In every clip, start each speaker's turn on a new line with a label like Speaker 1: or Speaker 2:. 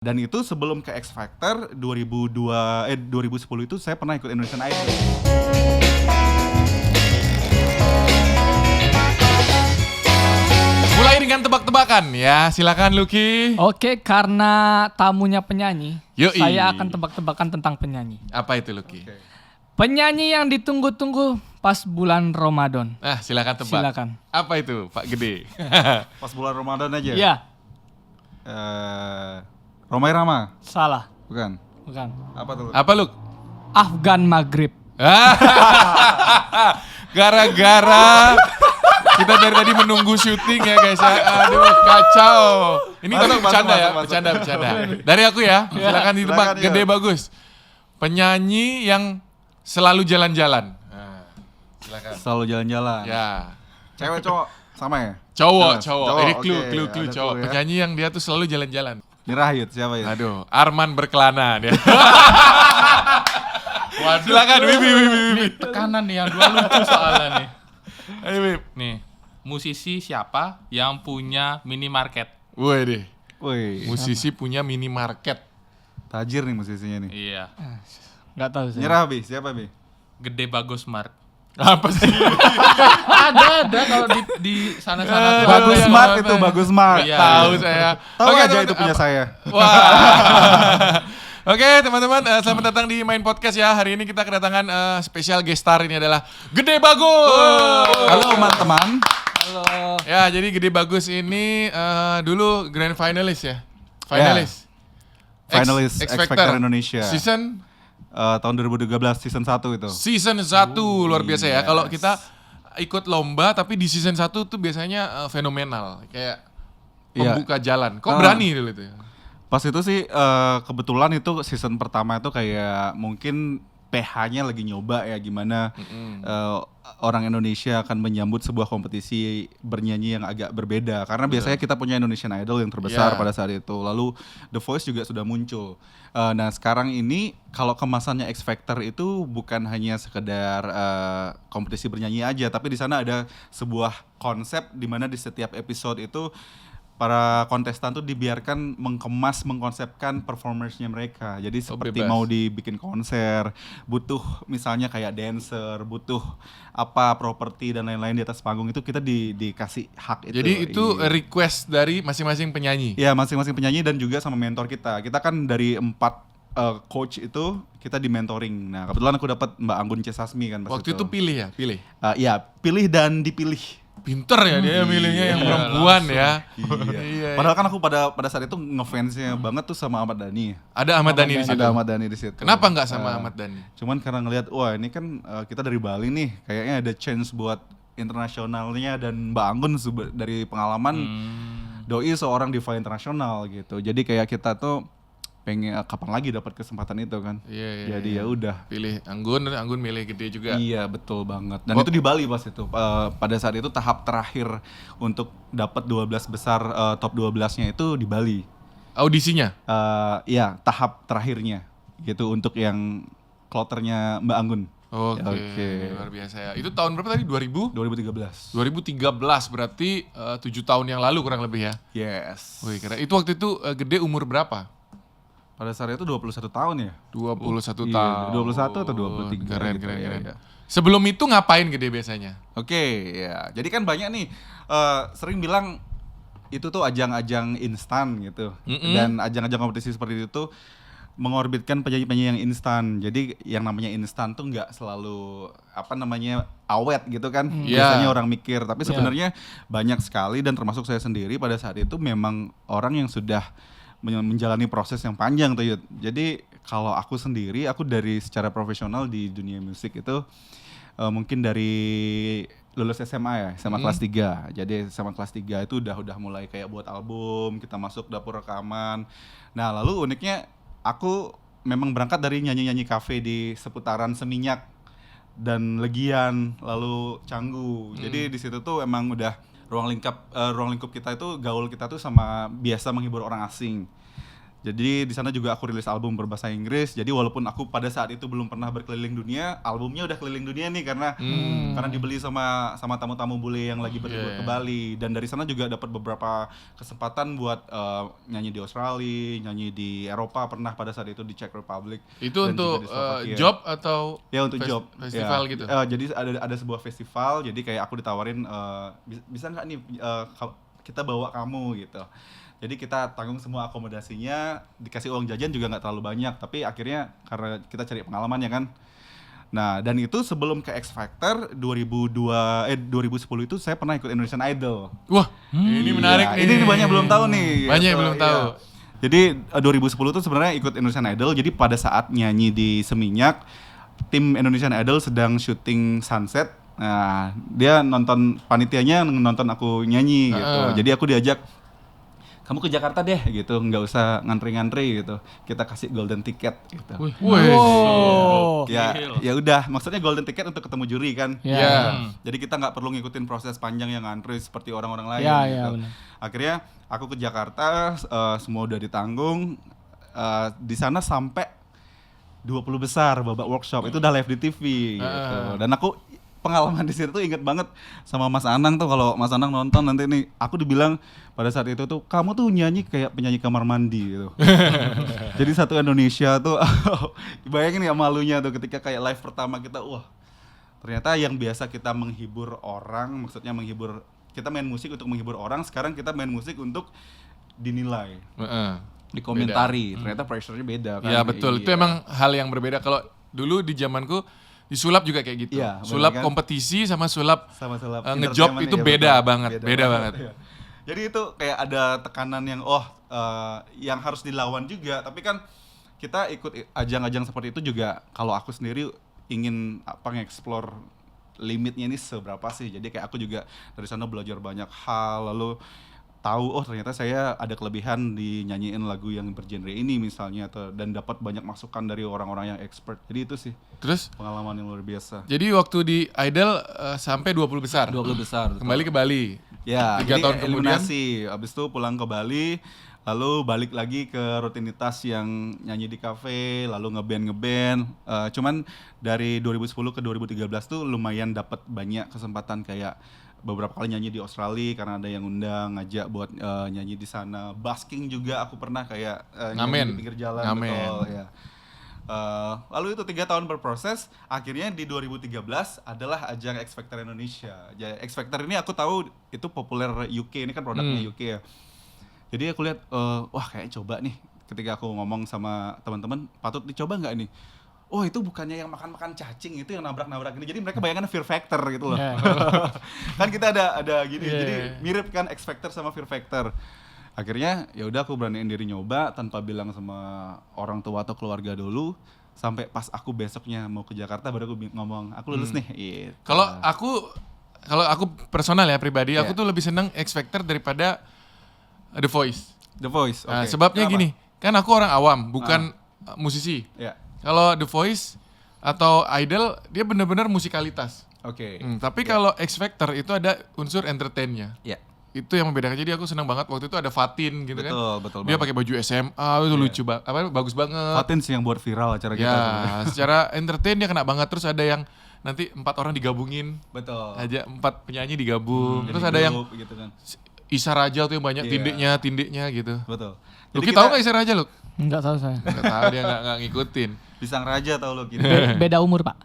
Speaker 1: Dan itu sebelum ke X Factor 2010 itu saya pernah ikut Indonesian Idol.
Speaker 2: Mulai dengan tebak-tebakan ya, silakan Lucky.
Speaker 3: Oke, karena tamunya penyanyi,
Speaker 2: Yoi.
Speaker 3: saya akan tebak-tebakan tentang penyanyi.
Speaker 2: Apa itu Lucky?
Speaker 1: Okay.
Speaker 3: Penyanyi yang ditunggu-tunggu pas bulan Ramadan.
Speaker 2: Silakan tebak.
Speaker 3: Silakan.
Speaker 2: Apa itu Pak Gede?
Speaker 1: Pas bulan Ramadan aja.
Speaker 3: Iya,
Speaker 1: Romai Rama,
Speaker 3: salah.
Speaker 1: bukan?
Speaker 3: Bukan.
Speaker 1: Apa tuh?
Speaker 2: Apa Luk?
Speaker 3: Afgan Maghrib.
Speaker 2: Gara-gara kita dari tadi menunggu syuting ya guys ya. Aduh kacau. Ini
Speaker 1: Masuk,
Speaker 2: tapi bercanda
Speaker 1: masuk,
Speaker 2: ya,
Speaker 1: masuk.
Speaker 2: bercanda. Dari aku ya, silakan ditebak.
Speaker 1: Silakan,
Speaker 2: Gede
Speaker 1: iya.
Speaker 2: bagus. Penyanyi yang selalu jalan-jalan. Silakan.
Speaker 1: Selalu jalan-jalan.
Speaker 2: Ya.
Speaker 1: Cewek cowok sama ya?
Speaker 2: Cowok. Ini
Speaker 1: oke.
Speaker 2: clue
Speaker 1: Ada
Speaker 2: cowok.
Speaker 1: clue ya.
Speaker 2: Penyanyi yang dia tuh selalu jalan-jalan.
Speaker 1: Ini Rahit siapa ya?
Speaker 2: Aduh, Arman berkelana dia. Waduh. Silakan Bibi.
Speaker 4: Tekanan nih yang dua lucu soalnya nih.
Speaker 2: Ayo Bib.
Speaker 4: Nih, musisi siapa yang punya minimarket?
Speaker 2: Woi deh.
Speaker 1: Woi,
Speaker 2: Musisi punya minimarket.
Speaker 1: tajir nih musisinya nih.
Speaker 4: Iya,
Speaker 3: Nggak tahu saya.
Speaker 1: Nyerah Bi, siapa Bi?
Speaker 4: Gede Bagus Mart.
Speaker 2: Apa sih?
Speaker 4: ada kalau di sana-sana tuh.
Speaker 1: Bagus
Speaker 2: yang
Speaker 1: Smart
Speaker 2: apa
Speaker 1: itu,
Speaker 2: ya?
Speaker 1: Bagus Smart.
Speaker 4: Iya.
Speaker 2: Tahu saya.
Speaker 1: Tahu
Speaker 2: Oke,
Speaker 1: aja
Speaker 2: teman-teman.
Speaker 1: itu punya saya.
Speaker 2: Wah. Oke teman-teman, selamat datang di Main Podcast ya. Hari ini kita kedatangan spesial guest star, ini adalah Gede Bagus.
Speaker 1: Halo teman-teman.
Speaker 3: Halo.
Speaker 2: Ya, jadi Gede Bagus ini dulu grand finalis ya. Finalis.
Speaker 1: Finalis X Factor Indonesia.
Speaker 2: Season
Speaker 1: Tahun 2013 season 1 itu.
Speaker 2: Season 1 luar biasa ya.
Speaker 1: yes.
Speaker 2: Kalau kita ikut lomba tapi di season 1 tuh biasanya fenomenal. Kayak
Speaker 1: Iya.
Speaker 2: pembuka jalan. Kok berani dulu itu?
Speaker 1: Pas itu sih kebetulan itu season pertama itu kayak mungkin PH-nya lagi nyoba ya gimana orang Indonesia akan menyambut sebuah kompetisi bernyanyi yang agak berbeda. Karena biasanya kita punya Indonesian Idol yang terbesar
Speaker 2: Yeah.
Speaker 1: pada saat itu. Lalu The Voice juga sudah muncul. Nah sekarang ini kalau kemasannya X Factor itu bukan hanya sekedar kompetisi bernyanyi aja, tapi di sana ada sebuah konsep di mana di setiap episode itu para kontestan tuh dibiarkan mengkonsepkan performance-nya mereka. Jadi seperti
Speaker 2: bebas.
Speaker 1: mau dibikin konser, butuh misalnya kayak dancer, butuh apa properti dan lain-lain di atas panggung itu kita dikasih hak itu.
Speaker 2: Jadi itu
Speaker 1: Iya.
Speaker 2: request dari masing-masing penyanyi.
Speaker 1: Ya masing-masing penyanyi dan juga sama mentor kita. Kita kan dari 4 coach itu kita di mentoring. Nah kebetulan aku dapat Mbak Anggun C. Sasmi kan pas
Speaker 2: Waktu itu pilih.
Speaker 1: Iya, pilih dan dipilih.
Speaker 2: Pinter ya dia milihnya yang perempuan ya. Iya.
Speaker 1: Padahal kan aku pada saat itu ngefansnya banget tuh sama Ahmad Dhani.
Speaker 2: Ada Ahmad Dhani di situ.
Speaker 1: Ada Ahmad Dhani di situ.
Speaker 2: Kenapa nggak sama Ahmad Dhani?
Speaker 1: Cuman karena ngelihat wah ini kan kita dari Bali nih, kayaknya ada chance buat internasionalnya dan Mbak Anggun dari pengalaman doi seorang diva internasional gitu. Jadi kayak kita tuh pengen kapan lagi dapat kesempatan itu kan.
Speaker 2: Iya.
Speaker 1: Jadi ya udah.
Speaker 2: Pilih Anggun milih Gede juga.
Speaker 1: Iya betul banget. Dan itu di Bali pas itu. Pada saat itu tahap terakhir untuk dapat 12 besar top 12-nya itu di Bali.
Speaker 2: Audisinya?
Speaker 1: Iya, tahap terakhirnya gitu untuk yang kloternya Mbak Anggun.
Speaker 2: Oke. Luar biasa ya. Itu tahun berapa tadi?
Speaker 1: 2013.
Speaker 2: 2013 berarti 7 tahun yang lalu kurang lebih ya.
Speaker 1: Yes.
Speaker 2: Wih, keren. Itu waktu itu Gede umur berapa?
Speaker 1: Pada saat itu 21 tahun ya?
Speaker 2: 21
Speaker 1: Iya,
Speaker 2: tahun.
Speaker 1: 21 atau 23
Speaker 2: Keren,
Speaker 1: gitu,
Speaker 2: keren.
Speaker 1: ya.
Speaker 2: Sebelum itu ngapain Gede biasanya?
Speaker 1: Oke, ya. Jadi kan banyak nih sering bilang itu tuh ajang-ajang instan gitu. Dan ajang-ajang kompetisi seperti itu tuh mengorbitkan penyanyi-penyanyi yang instan. Jadi yang namanya instan tuh nggak selalu awet gitu kan. Biasanya orang mikir, tapi sebenarnya banyak sekali dan termasuk saya sendiri pada saat itu memang orang yang sudah menjalani proses yang panjang tuh Yud. Jadi kalau aku sendiri, aku dari secara profesional di dunia musik itu mungkin dari lulus SMA ya, SMA kelas 3. Jadi SMA kelas 3 itu udah mulai kayak buat album, kita masuk dapur rekaman. Nah lalu uniknya aku memang berangkat dari nyanyi-nyanyi kafe di seputaran Seminyak dan Legian, lalu Canggu. Jadi di situ tuh emang udah ruang lingkup kita itu gaul kita tuh sama biasa menghibur orang asing. Jadi di sana juga aku rilis album berbahasa Inggris. Jadi walaupun aku pada saat itu belum pernah berkeliling dunia, albumnya udah keliling dunia nih karena dibeli sama tamu-tamu bule yang lagi berlibur ke Bali. Dan dari sana juga dapat beberapa kesempatan buat nyanyi di Australia, nyanyi di Eropa pernah pada saat itu di Czech Republic.
Speaker 2: Itu
Speaker 1: dan
Speaker 2: untuk
Speaker 1: juga di Slovakia.
Speaker 2: job atau
Speaker 1: Ya untuk job
Speaker 2: festival
Speaker 1: ya.
Speaker 2: gitu.
Speaker 1: Jadi ada sebuah festival. Jadi kayak aku ditawarin bisa nggak nih kita bawa kamu gitu. Jadi kita tanggung semua akomodasinya, dikasih uang jajan juga nggak terlalu banyak, tapi akhirnya karena kita cari pengalaman ya kan. Nah, dan itu sebelum ke X Factor 2010 itu saya pernah ikut Indonesian Idol.
Speaker 2: Wah, ini menarik nih.
Speaker 1: Ini banyak belum tahu nih.
Speaker 2: Banyak yang
Speaker 1: gitu,
Speaker 2: belum tahu.
Speaker 1: iya. Jadi 2010 itu sebenarnya ikut Indonesian Idol. Jadi pada saat nyanyi di Seminyak, tim Indonesian Idol sedang syuting Sunset. Nah, dia panitianya nonton aku nyanyi gitu. Jadi aku diajak, kamu ke Jakarta deh gitu, nggak usah ngantri-ngantri gitu, kita kasih golden ticket gitu.
Speaker 3: Oh.
Speaker 1: Ya udah, maksudnya golden ticket untuk ketemu juri kan.
Speaker 3: Ya.
Speaker 1: Jadi kita nggak perlu ngikutin proses panjang yang ngantri seperti orang-orang lain
Speaker 3: Ya,
Speaker 1: gitu.
Speaker 3: ya, benar.
Speaker 1: Akhirnya aku ke Jakarta, semua udah ditanggung, di sana sampai 20 besar babak workshop itu udah live di TV gitu. Dan aku pengalaman di situ tuh inget banget sama Mas Anang tuh, kalau Mas Anang nonton nanti nih, aku dibilang pada saat itu tuh kamu tuh nyanyi kayak penyanyi kamar mandi gitu. Jadi satu Indonesia tuh bayangin ya malunya tuh ketika kayak live pertama kita, wah ternyata yang biasa kita menghibur orang, maksudnya kita main musik untuk menghibur orang, sekarang kita main musik untuk dinilai, dikomentari. Ternyata pressure-nya beda kan.
Speaker 2: Ya betul,
Speaker 1: Iya.
Speaker 2: itu emang hal yang berbeda. Kalau dulu di zamanku di sulap juga kayak gitu.
Speaker 1: Iya,
Speaker 2: Sulap
Speaker 1: benar kan?
Speaker 2: kompetisi sama sulap
Speaker 1: Sama sulap
Speaker 2: ngejob
Speaker 1: entertainment
Speaker 2: itu
Speaker 1: ya,
Speaker 2: beda
Speaker 1: betul.
Speaker 2: banget, beda banget.
Speaker 1: Iya. Jadi itu kayak ada tekanan yang yang harus dilawan juga, tapi kan kita ikut ajang-ajang seperti itu juga, kalau aku sendiri ingin nge-explore limitnya ini seberapa sih. Jadi kayak aku juga dari sana belajar banyak hal, lalu tahu ternyata saya ada kelebihan di nyanyiin lagu yang bergenre ini misalnya, dan dapat banyak masukan dari orang-orang yang expert. Jadi itu sih
Speaker 2: Terus
Speaker 1: pengalaman yang luar biasa.
Speaker 2: jadi waktu di Idol sampai 20 besar.
Speaker 1: 20 besar. betul.
Speaker 2: Kembali ke Bali.
Speaker 1: Ya,
Speaker 2: 3
Speaker 1: jadi
Speaker 2: tahun kemudian
Speaker 1: eliminasi. Habis itu pulang ke Bali, lalu balik lagi ke rutinitas yang nyanyi di kafe, lalu ngeband. Cuman dari 2010 ke 2013 tuh lumayan dapat banyak kesempatan, kayak beberapa kali nyanyi di Australia karena ada yang undang ngajak buat nyanyi di sana. Busking juga aku pernah kayak nyanyi di pinggir jalan.
Speaker 2: Ngamen.
Speaker 1: Betul, ya. Lalu itu 3 tahun berproses, akhirnya di 2013 adalah ajang X Factor Indonesia. X Factor ini aku tahu itu populer UK, ini kan produknya UK ya. Jadi aku lihat, wah kayak coba nih, ketika aku ngomong sama teman-teman, patut dicoba nggak nih? Oh itu bukannya yang makan-makan cacing, itu yang nabrak-nabrak ini. Jadi mereka bayangkan Fear Factor gitu loh. Kan kita ada gini, jadi mirip kan X Factor sama Fear Factor. Akhirnya ya udah aku beraniin diri nyoba tanpa bilang sama orang tua atau keluarga dulu, sampai pas aku besoknya mau ke Jakarta baru aku ngomong aku lulus nih. Gitu.
Speaker 2: kalau aku personal ya pribadi, aku tuh lebih seneng X Factor daripada The Voice.
Speaker 1: The Voice.
Speaker 2: Nah,
Speaker 1: oke.
Speaker 2: sebabnya
Speaker 1: Kenapa?
Speaker 2: gini, kan aku orang awam, bukan musisi.
Speaker 1: Ya.
Speaker 2: Kalau The Voice atau Idol dia benar-benar musikalitas.
Speaker 1: Oke.
Speaker 2: Tapi kalau X Factor itu ada unsur entertainnya.
Speaker 1: Ya.
Speaker 2: Itu yang membedakan. Jadi aku senang banget waktu itu ada Fatin gitu kan.
Speaker 1: Betul
Speaker 2: Dia
Speaker 1: banget.
Speaker 2: pakai baju SMA itu lucu banget. Bagus banget.
Speaker 1: Fatin sih yang buat viral acara kita.
Speaker 2: Ya, secara entertain dia kena banget. Terus ada yang nanti 4 orang digabungin.
Speaker 1: Betul.
Speaker 2: Aja 4 penyanyi digabung. Terus
Speaker 1: Jadi
Speaker 2: ada yang
Speaker 1: grup gitu kan.
Speaker 2: Isa Raja tuh yang banyak
Speaker 1: Iya.
Speaker 2: tindiknya gitu.
Speaker 1: Betul.
Speaker 2: Luki tahu nggak Isa Raja lu?
Speaker 3: Enggak tahu saya.
Speaker 2: Nggak tahu, dia nggak ngikutin.
Speaker 1: Pisang Raja tahu lo gitu.
Speaker 3: Beda umur, Pak.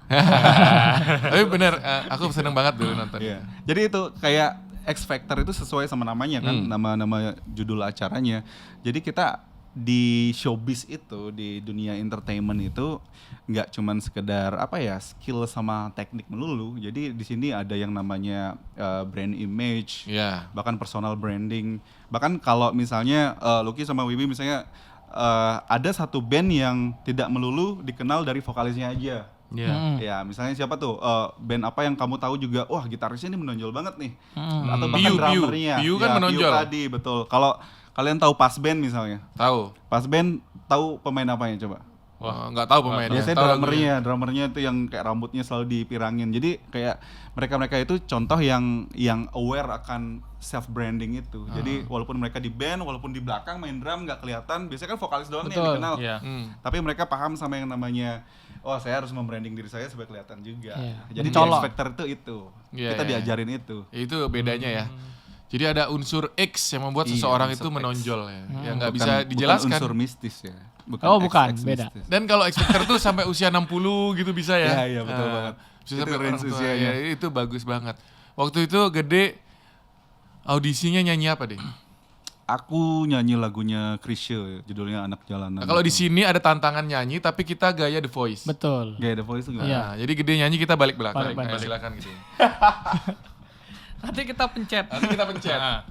Speaker 2: Tapi bener, aku seneng banget dulu nonton.
Speaker 1: Iya. Jadi itu kayak X Factor itu sesuai sama namanya kan, nama judul acaranya. Jadi kita di showbiz itu, di dunia entertainment itu nggak cuman sekedar skill sama teknik melulu. Jadi di sini ada yang namanya brand image,
Speaker 2: Iya.
Speaker 1: bahkan personal branding. Bahkan kalau misalnya Lucky sama Wibi misalnya ada satu band yang tidak melulu dikenal dari vokalisnya aja.
Speaker 2: Iya.
Speaker 1: Ya, misalnya siapa tuh band apa yang kamu tahu juga, wah gitarisnya ini menonjol banget nih. Atau bahkan
Speaker 2: Piu
Speaker 1: drummernya.
Speaker 2: Piu kan menonjol.
Speaker 1: Piu tadi, betul. Kalau kalian tahu Pas Band misalnya.
Speaker 2: Tahu.
Speaker 1: Pas Band tahu pemain apanya coba?
Speaker 2: Wah, nggak tahu pemainnya.
Speaker 1: Biasanya
Speaker 2: Tahu lagunya.
Speaker 1: drummernya itu yang kayak rambutnya selalu dipirangin. Jadi kayak mereka itu contoh yang aware akan self branding itu. Jadi walaupun mereka di band, walaupun di belakang main drum nggak kelihatan. Biasanya kan vokalis doang nih yang
Speaker 3: Betul.
Speaker 1: dikenal.
Speaker 4: Iya.
Speaker 1: Tapi mereka paham sama yang namanya, oh saya harus membranding diri saya supaya kelihatan juga.
Speaker 3: Iya.
Speaker 1: Jadi di
Speaker 3: Mencolok.
Speaker 1: X Factor itu.
Speaker 2: Iya,
Speaker 1: Kita
Speaker 2: iya.
Speaker 1: diajarin itu.
Speaker 2: Itu bedanya ya. Jadi ada unsur X yang membuat
Speaker 1: Iya,
Speaker 2: seseorang
Speaker 1: unsur
Speaker 2: itu
Speaker 1: X.
Speaker 2: menonjol ya. Yang nggak
Speaker 1: Bukan-
Speaker 2: bisa dijelaskan.
Speaker 1: Bukan unsur mistis ya.
Speaker 3: Oh, bukan,
Speaker 1: XX
Speaker 3: beda.
Speaker 1: mistis.
Speaker 2: Dan kalau X Factor tuh sampai usia 60 gitu bisa ya.
Speaker 1: Iya, betul banget.
Speaker 2: Bisa
Speaker 1: Itu
Speaker 2: sampai
Speaker 1: range
Speaker 2: orang tua.
Speaker 1: usianya.
Speaker 2: Ya, itu bagus banget. Waktu itu Gede audisinya nyanyi apa deh?
Speaker 1: Aku nyanyi lagunya Chrisye, judulnya Anak Jalanan.
Speaker 2: Nah, kalau di sini ada tantangan nyanyi tapi kita gaya The Voice.
Speaker 3: Betul.
Speaker 1: Gaya The Voice itu gimana?
Speaker 3: Iya.
Speaker 2: Nah, jadi Gede nyanyi kita balik belakang.
Speaker 3: Balik-balik.
Speaker 2: Silakan gitu.
Speaker 3: Nanti kita pencet.
Speaker 2: Nanti kita pencet.
Speaker 4: Nah,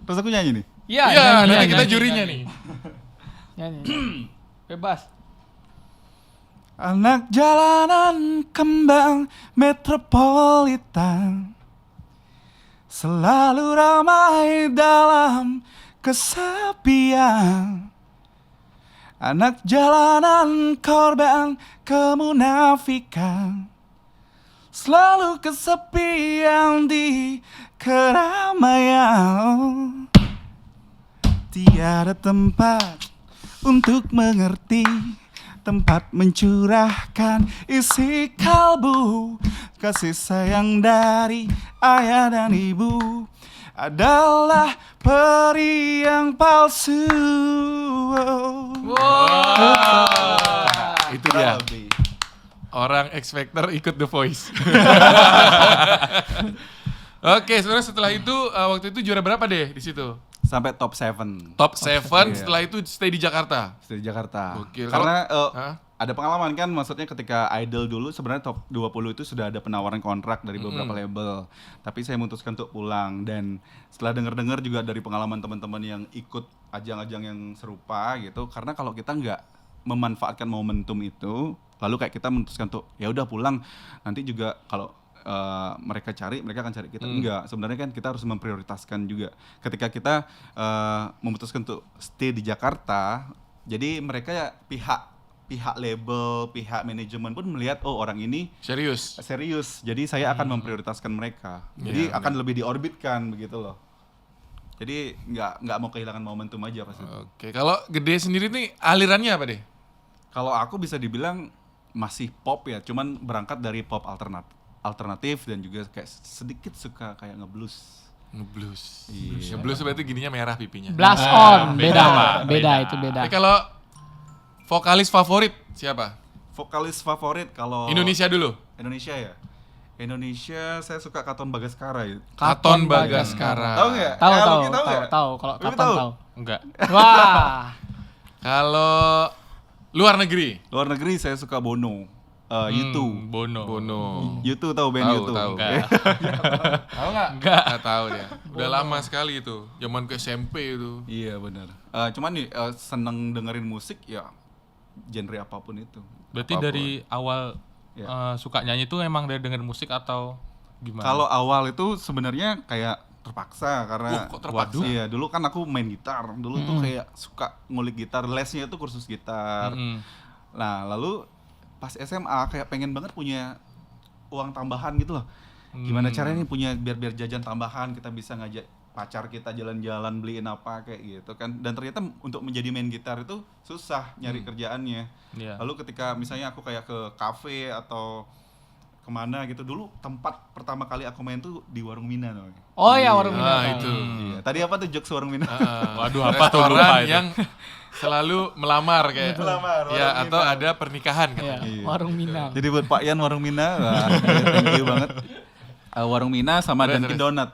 Speaker 1: Terus aku nyanyi nih.
Speaker 3: Iya,
Speaker 2: Iya,
Speaker 3: nyanyi,
Speaker 2: nanti
Speaker 3: nyanyi,
Speaker 2: kita
Speaker 3: nyanyi.
Speaker 2: jurinya nih.
Speaker 3: Nyanyi. Bebas.
Speaker 1: Anak jalanan kembang metropolitan, selalu ramai dalam kesepian. Anak jalanan korban kemunafikan, selalu kesepian di keramaian. Tiada tempat untuk mengerti, tempat mencurahkan isi kalbu. Kasih sayang dari ayah dan ibu adalah peri yang palsu.
Speaker 2: Itu dia. Orang X Factor ikut The Voice. Oke, saudara, setelah itu waktu itu juara berapa deh di situ?
Speaker 1: Sampai top 7
Speaker 2: Top 7.
Speaker 1: Iya.
Speaker 2: Setelah itu stay di Jakarta.
Speaker 1: di Jakarta.
Speaker 2: Gokil.
Speaker 1: Karena
Speaker 2: Hah?
Speaker 1: ada pengalaman kan, maksudnya ketika Idol dulu sebenarnya top 20 itu sudah ada penawaran kontrak dari beberapa label. Tapi saya memutuskan untuk pulang, dan setelah dengar-dengar juga dari pengalaman teman-teman yang ikut ajang-ajang yang serupa gitu, karena kalau kita nggak memanfaatkan momentum itu, lalu kayak kita memutuskan untuk ya udah pulang, nanti juga kalau mereka akan cari kita. Enggak, sebenarnya kan kita harus memprioritaskan juga. Ketika kita memutuskan untuk stay di Jakarta, jadi mereka ya pihak label, pihak manajemen pun melihat, oh orang ini
Speaker 2: Serius.
Speaker 1: serius, jadi saya akan memprioritaskan mereka. Jadi
Speaker 2: Iya,
Speaker 1: akan lebih diorbitkan begitu loh. Jadi nggak mau kehilangan momentum aja pas itu.
Speaker 2: Oke, kalau Gede sendiri nih alirannya apa deh?
Speaker 1: Kalau aku bisa dibilang masih pop ya, cuman berangkat dari pop alternatif dan juga kayak sedikit suka kayak ngeblues.
Speaker 2: Ngeblues.
Speaker 1: Iya.
Speaker 2: Ngeblues berarti gininya merah pipinya.
Speaker 3: Blast
Speaker 4: Ah,
Speaker 3: on,
Speaker 4: beda,
Speaker 3: beda,
Speaker 4: Pak.
Speaker 3: beda,
Speaker 4: Beda.
Speaker 3: itu beda.
Speaker 2: Kalau vokalis favorit siapa?
Speaker 1: Vokalis favorit kalau
Speaker 2: Indonesia dulu.
Speaker 1: Indonesia ya. Indonesia saya suka Katon Bagaskara ya.
Speaker 2: Katon Bagaskara.
Speaker 1: Tahu nggak?
Speaker 3: Tahu,
Speaker 1: Ya,
Speaker 3: tahu,
Speaker 1: Lucky tahu
Speaker 3: tahu,
Speaker 1: nggak?
Speaker 3: tahu. Kalau
Speaker 1: Lucky
Speaker 3: kapan
Speaker 1: tahu?
Speaker 3: tahu.
Speaker 4: enggak.
Speaker 3: Wah.
Speaker 2: Kalau luar negeri.
Speaker 1: Luar negeri saya suka Bono. U2.
Speaker 4: Bono.
Speaker 2: Bono.
Speaker 1: U2 tahu band
Speaker 2: Tahu,
Speaker 1: U2?
Speaker 2: tahu.
Speaker 4: Enggak.
Speaker 2: Tahu nggak?
Speaker 4: Enggak.
Speaker 2: Nggak tahu dia. Udah lama sekali itu. Zaman ke SMP itu.
Speaker 1: Iya benar. Cuman nih seneng dengerin musik ya genre apapun itu.
Speaker 4: Berarti
Speaker 1: Apapun.
Speaker 4: dari awal
Speaker 1: Ya.
Speaker 4: suka nyanyi itu emang dari denger musik atau gimana?
Speaker 1: Kalau awal itu sebenarnya kayak terpaksa karena
Speaker 2: Kok terpaksa?
Speaker 1: Iya, dulu kan aku main gitar. Dulu tuh kayak suka ngulik gitar, lesnya itu kursus gitar. Nah, lalu pas SMA kayak pengen banget punya uang tambahan gitu loh. Gimana caranya nih punya biar jajan tambahan, kita bisa ngajak pacar kita jalan-jalan beliin apa kayak gitu kan. Dan ternyata untuk menjadi main gitar itu susah nyari kerjaannya.
Speaker 4: Iya.
Speaker 1: Lalu ketika misalnya aku kayak ke kafe atau kemana gitu, dulu tempat pertama kali aku main tuh di Warung Mina namanya.
Speaker 3: Oh ya, Warung Mina.
Speaker 2: Ah,
Speaker 3: tahu.
Speaker 2: itu.
Speaker 1: Iya. Tadi apa tuh jokes Warung Mina?
Speaker 4: Waduh, apa tuh lupa
Speaker 2: Restoran
Speaker 4: itu.
Speaker 2: yang selalu melamar kayak.
Speaker 1: Melamar,
Speaker 2: Ya,
Speaker 1: Warung
Speaker 2: atau
Speaker 1: Minang.
Speaker 2: ada pernikahan
Speaker 3: Iya,
Speaker 2: katanya.
Speaker 1: Iya.
Speaker 3: Warung Minang.
Speaker 1: Jadi buat Pak Yan Warung Mina, wah, thank you banget. Warung Mina sama
Speaker 2: Terus,
Speaker 1: Dunkin
Speaker 2: terus.
Speaker 1: Donut,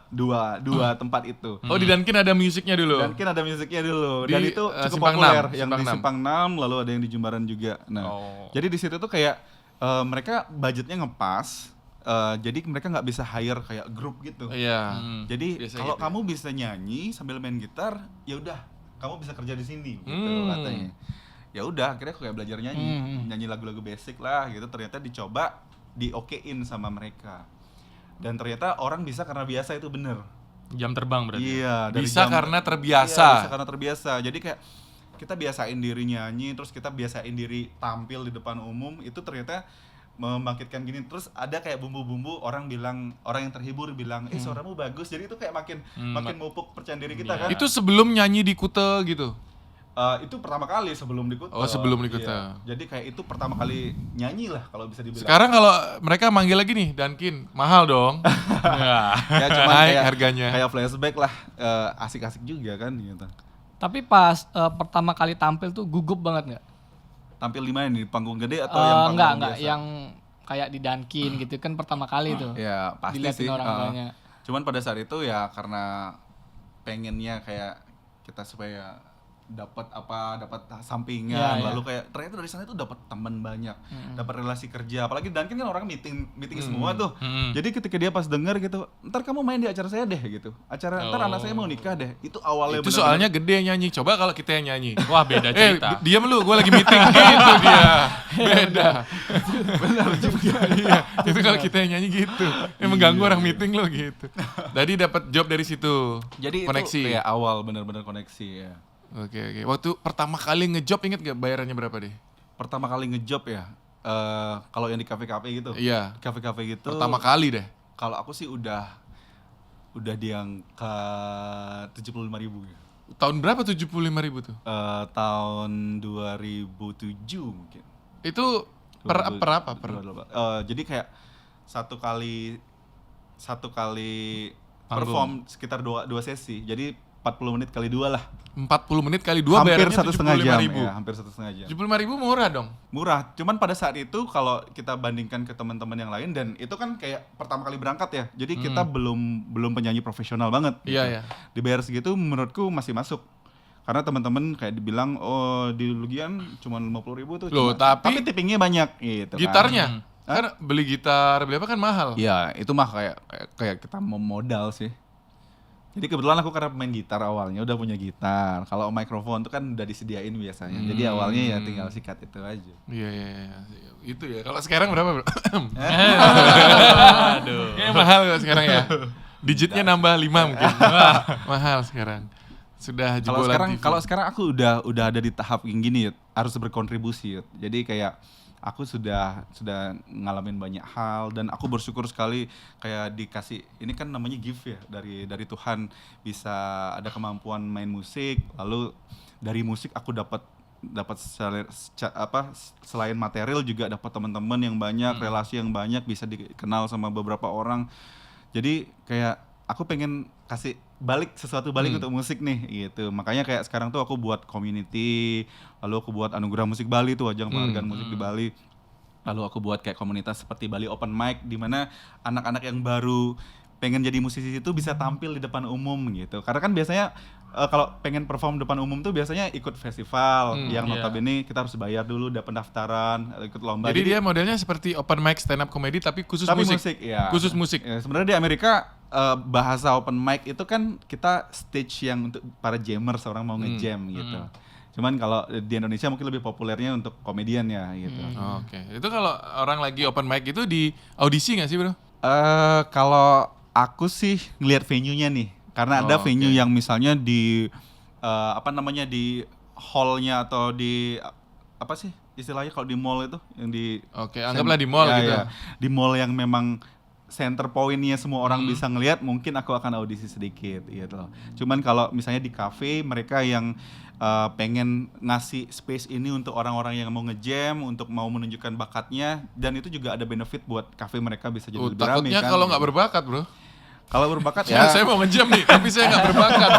Speaker 1: dua tempat itu.
Speaker 2: Oh, di Dunkin ada musiknya dulu.
Speaker 1: Dunkin ada musiknya dulu,
Speaker 2: Di,
Speaker 1: dan itu cukup
Speaker 2: Simpang
Speaker 1: populer.
Speaker 2: 6,
Speaker 1: Yang
Speaker 2: Simpang
Speaker 1: di
Speaker 2: 6.
Speaker 1: Simpang 6, lalu ada yang di Jimbaran juga. Nah,
Speaker 4: Oh.
Speaker 1: jadi di situ tuh kayak mereka budgetnya ngepas, jadi mereka nggak bisa hire kayak grup gitu.
Speaker 2: Iya.
Speaker 1: Jadi
Speaker 2: Biasa
Speaker 1: kalau
Speaker 2: gitu ya.
Speaker 1: kamu bisa nyanyi sambil main gitar, ya udah, kamu bisa kerja di sini, gitu katanya. Ya udah, akhirnya aku kayak belajar nyanyi, nyanyi lagu-lagu basic lah, gitu. Ternyata dicoba, diokein sama mereka. Dan ternyata orang bisa karena biasa, itu bener.
Speaker 4: Jam terbang berarti.
Speaker 1: Iya, dari
Speaker 2: Bisa
Speaker 1: jam-
Speaker 2: karena terbiasa.
Speaker 1: Iya, bisa karena terbiasa. Jadi kayak kita biasain diri nyanyi, terus kita biasain diri tampil di depan umum, itu ternyata membangkitkan gini. Terus ada kayak bumbu-bumbu orang yang terhibur bilang, suaramu bagus. Jadi itu kayak makin mupuk percaya diri kita kan.
Speaker 2: Itu sebelum nyanyi di Kuta gitu?
Speaker 1: Itu pertama kali sebelum di Kuta.
Speaker 2: Oh, sebelum di Kuta.
Speaker 1: Iya. Jadi kayak itu pertama kali nyanyi lah kalau bisa dibilang.
Speaker 2: Sekarang kalau mereka manggil lagi nih, Dunkin, mahal dong.
Speaker 1: Ya cuman
Speaker 2: Naik
Speaker 1: kayak
Speaker 2: harganya.
Speaker 1: Kayak flashback lah, asik-asik juga kan gitu.
Speaker 3: Tapi pas pertama kali tampil tuh gugup banget nggak?
Speaker 1: Tampil di mana nih? Panggung gede atau yang panggung
Speaker 3: Enggak,
Speaker 1: biasa?
Speaker 3: yang kayak di Dunkin gitu kan pertama kali tuh.
Speaker 1: Ya pasti
Speaker 3: Diliatin
Speaker 1: sih.
Speaker 3: orang banyak.
Speaker 1: Cuman pada saat itu ya karena pengennya kayak kita supaya dapat sampingan,
Speaker 3: Iya,
Speaker 1: lalu kayak ternyata dari sana itu dapat teman banyak, dapat relasi kerja. Apalagi Dunkin kan orang meeting semua tuh. Jadi ketika dia pas denger gitu, ntar kamu main di acara saya deh gitu. Ntar anak saya mau nikah deh. Itu awalnya
Speaker 2: Itu
Speaker 1: bener-bener-
Speaker 2: soalnya gede yang nyanyi. Coba kalau kita yang nyanyi.
Speaker 4: Wah, beda cerita.
Speaker 2: Diam lu, gue lagi meeting gitu dia. Beda.
Speaker 1: benar juga.
Speaker 2: Iya, itu kalau kita yang nyanyi gitu. Yang mengganggu orang meeting lo gitu. Tadi dapat job dari situ.
Speaker 1: Jadi
Speaker 2: koneksi.
Speaker 1: itu kayak awal bener-bener koneksi ya.
Speaker 2: Oke. Waktu pertama kali ngejob inget gak bayarannya berapa deh?
Speaker 1: Pertama kali ngejob ya, kalau yang di kafe-kafe gitu.
Speaker 2: Iya.
Speaker 1: Di kafe-kafe gitu.
Speaker 2: Pertama kali deh.
Speaker 1: Kalau aku sih udah di angka 75.000 ya.
Speaker 2: Tahun berapa 75.000 tuh?
Speaker 1: Tahun 2007 mungkin.
Speaker 2: Itu per apa?
Speaker 1: Jadi kayak satu kali
Speaker 4: Panggung.
Speaker 1: perform sekitar dua sesi. Jadi 40 menit kali 2 lah.
Speaker 2: 40 menit kali 2
Speaker 1: Hampir
Speaker 2: bayarannya
Speaker 1: 1,5 jam.
Speaker 2: 75.000.
Speaker 1: Ya, hampir 1,5 jam.
Speaker 2: 75.000 murah dong.
Speaker 1: Murah. Cuman pada saat itu kalau kita bandingkan ke teman-teman yang lain, dan itu kan kayak pertama kali berangkat ya. Jadi kita belum penyanyi profesional banget.
Speaker 2: Iya,
Speaker 1: gitu.
Speaker 2: iya.
Speaker 1: Dibayar segitu menurutku masih masuk. Karena teman-teman kayak dibilang, oh di Lugian cuma 50.000 tuh.
Speaker 2: Loh,
Speaker 1: tapi tippingnya banyak gitu.
Speaker 2: Gitarnya? Kan beli gitar, beli apa kan mahal.
Speaker 1: Iya, itu mah kayak kita mau modal sih. Jadi kebetulan aku karena pemain gitar awalnya udah punya gitar. Kalau mikrofon tuh kan udah disediain biasanya. Jadi awalnya ya tinggal sikat itu aja.
Speaker 2: Iya. Itu ya. Kalau sekarang berapa, Bro?
Speaker 4: Aduh.
Speaker 2: Kayaknya mahal kalau sekarang ya. Digitnya nambah 5 mungkin. Wah, mahal sekarang. Sudah jebolan TV.
Speaker 1: Kalau sekarang aku udah ada di tahap yang gini, Yud. Harus berkontribusi, Yud. Jadi kayak aku sudah ngalamin banyak hal, dan aku bersyukur sekali kayak dikasih, ini kan namanya gift ya dari Tuhan, bisa ada kemampuan main musik, lalu dari musik aku dapat selain material juga dapat teman-teman yang banyak, relasi yang banyak, bisa dikenal sama beberapa orang. Jadi kayak aku pengen kasih sesuatu balik untuk musik nih gitu. Makanya kayak sekarang tuh aku buat community, lalu aku buat Anugerah Musik Bali tuh, ajang penghargaan musik di Bali. Lalu aku buat kayak komunitas seperti Bali Open Mic, di mana anak-anak yang baru pengen jadi musisi itu bisa tampil di depan umum gitu. Karena kan biasanya kalau pengen perform depan umum tuh biasanya ikut festival yang notabene kita harus bayar dulu, udah pendaftaran, ikut lomba.
Speaker 2: Jadi dia modelnya seperti open mic stand up comedy tapi khusus musik.
Speaker 1: Ya.
Speaker 2: Khusus musik.
Speaker 1: Ya, sebenarnya di Amerika bahasa open mic itu kan kita stage yang untuk para jammers, orang mau nge-jam gitu. Cuman kalau di Indonesia mungkin lebih populernya untuk komedian ya gitu.
Speaker 2: Oke. Itu kalau orang lagi open mic itu di audisi nggak sih, Bro?
Speaker 1: Kalau aku sih ngelihat venue-nya nih. Karena ada venue yang misalnya di di hall-nya atau di apa sih istilahnya kalau di mall itu yang di
Speaker 2: anggaplah di mall gitu.
Speaker 1: Ya. Di mall yang memang center point-nya semua orang bisa ngelihat, mungkin aku akan audisi sedikit gitu loh. Cuman kalau misalnya di cafe, mereka yang pengen ngasih space ini untuk orang-orang yang mau nge-jam, untuk mau menunjukkan bakatnya, dan itu juga ada benefit buat cafe mereka bisa jadi lebih ramai
Speaker 2: Takutnya
Speaker 1: kan.
Speaker 2: kalau nggak berbakat, Bro.
Speaker 1: Kalau berbakat
Speaker 2: Ya, saya mau nge-jam nih, tapi saya nggak berbakat.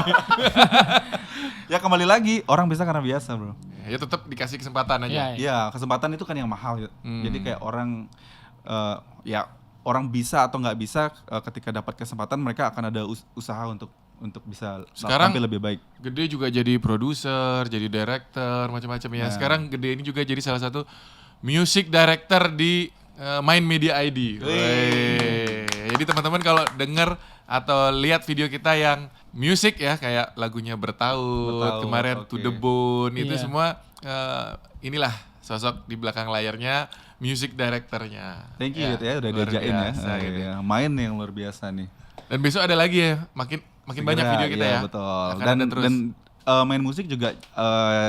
Speaker 1: ya kembali lagi, orang bisa karena biasa, Bro.
Speaker 2: Ya tetap dikasih kesempatan aja.
Speaker 3: Iya.
Speaker 1: Ya, kesempatan itu kan yang mahal ya. Jadi kayak orang orang bisa atau nggak bisa, ketika dapat kesempatan mereka akan ada usaha untuk bisa
Speaker 2: Sekarang
Speaker 1: tampil lebih baik.
Speaker 2: Gede juga jadi produser, jadi director, macam-macam ya. Sekarang Gede ini juga jadi salah satu music director di Main Media ID. Jadi teman-teman kalau denger atau lihat video kita yang music ya, kayak lagunya Bertaut kemarin, To The Bone, itu semua inilah sosok di belakang layarnya, music directornya.
Speaker 1: Thank you ya udah
Speaker 2: luar
Speaker 1: diajain
Speaker 2: biasa,
Speaker 1: ya.
Speaker 2: gitu.
Speaker 1: Ya. Main yang luar biasa nih.
Speaker 2: Dan besok ada lagi ya, makin banyak
Speaker 1: Segera,
Speaker 2: video kita
Speaker 1: iya,
Speaker 2: ya.
Speaker 1: betul.
Speaker 2: Akan
Speaker 1: Dan
Speaker 2: ada terus.
Speaker 1: dan Main Musik juga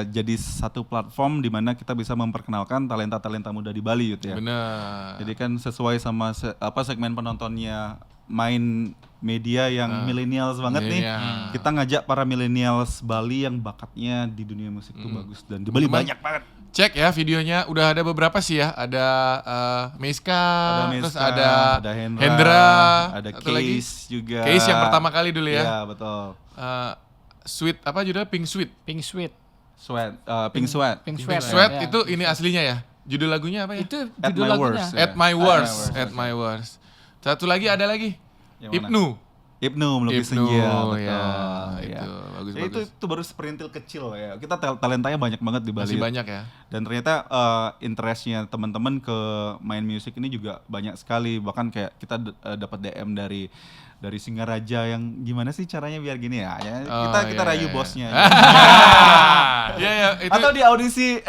Speaker 1: jadi satu platform di mana kita bisa memperkenalkan talenta-talenta muda di Bali gitu ya.
Speaker 2: Benar.
Speaker 1: Jadi kan sesuai sama segmen penontonnya Main Media yang millennials banget nih.
Speaker 2: Millennial.
Speaker 1: Kita ngajak para millennials Bali yang bakatnya di dunia musik tuh bagus dan di Bali
Speaker 2: Teman-teman,
Speaker 1: banyak banget.
Speaker 2: Cek ya videonya, udah ada beberapa sih ya. Ada Meiska, terus
Speaker 1: Meiska,
Speaker 2: ada
Speaker 1: Hendra, ada
Speaker 2: satu lagi.
Speaker 1: Case juga.
Speaker 2: Case yang pertama kali dulu ya.
Speaker 1: Iya, betul.
Speaker 2: Sweet apa judulnya? Pink Sweet.
Speaker 3: Pink Sweet.
Speaker 1: Pink Sweat.
Speaker 3: Pink
Speaker 2: Pink
Speaker 3: Sweat.
Speaker 2: Sweat
Speaker 3: ya.
Speaker 2: itu ini aslinya ya. Judul lagunya apa ya?
Speaker 3: Itu
Speaker 1: At
Speaker 3: judul
Speaker 1: My
Speaker 3: lagunya.
Speaker 1: Worst, ya.
Speaker 2: At My Worst.
Speaker 1: At My Worst.
Speaker 2: At My Worst. Satu lagi ada lagi.
Speaker 1: Yang mana?
Speaker 2: Ibnu.
Speaker 1: Ibnu melukis
Speaker 2: Ibnu,
Speaker 1: senja,
Speaker 2: ya,
Speaker 1: betul.
Speaker 2: itu bagus,
Speaker 1: Ya,
Speaker 2: bagus.
Speaker 1: itu baru seperintil kecil ya. Kita talentanya banyak banget di Bali.
Speaker 2: Masih banyak ya.
Speaker 1: Dan ternyata interestnya teman-teman ke main musik ini juga banyak sekali. Bahkan kayak kita dapat DM dari Singaraja yang gimana sih caranya biar gini ya. Kita rayu bosnya.
Speaker 2: Iya ya, itu
Speaker 1: Atau di audisi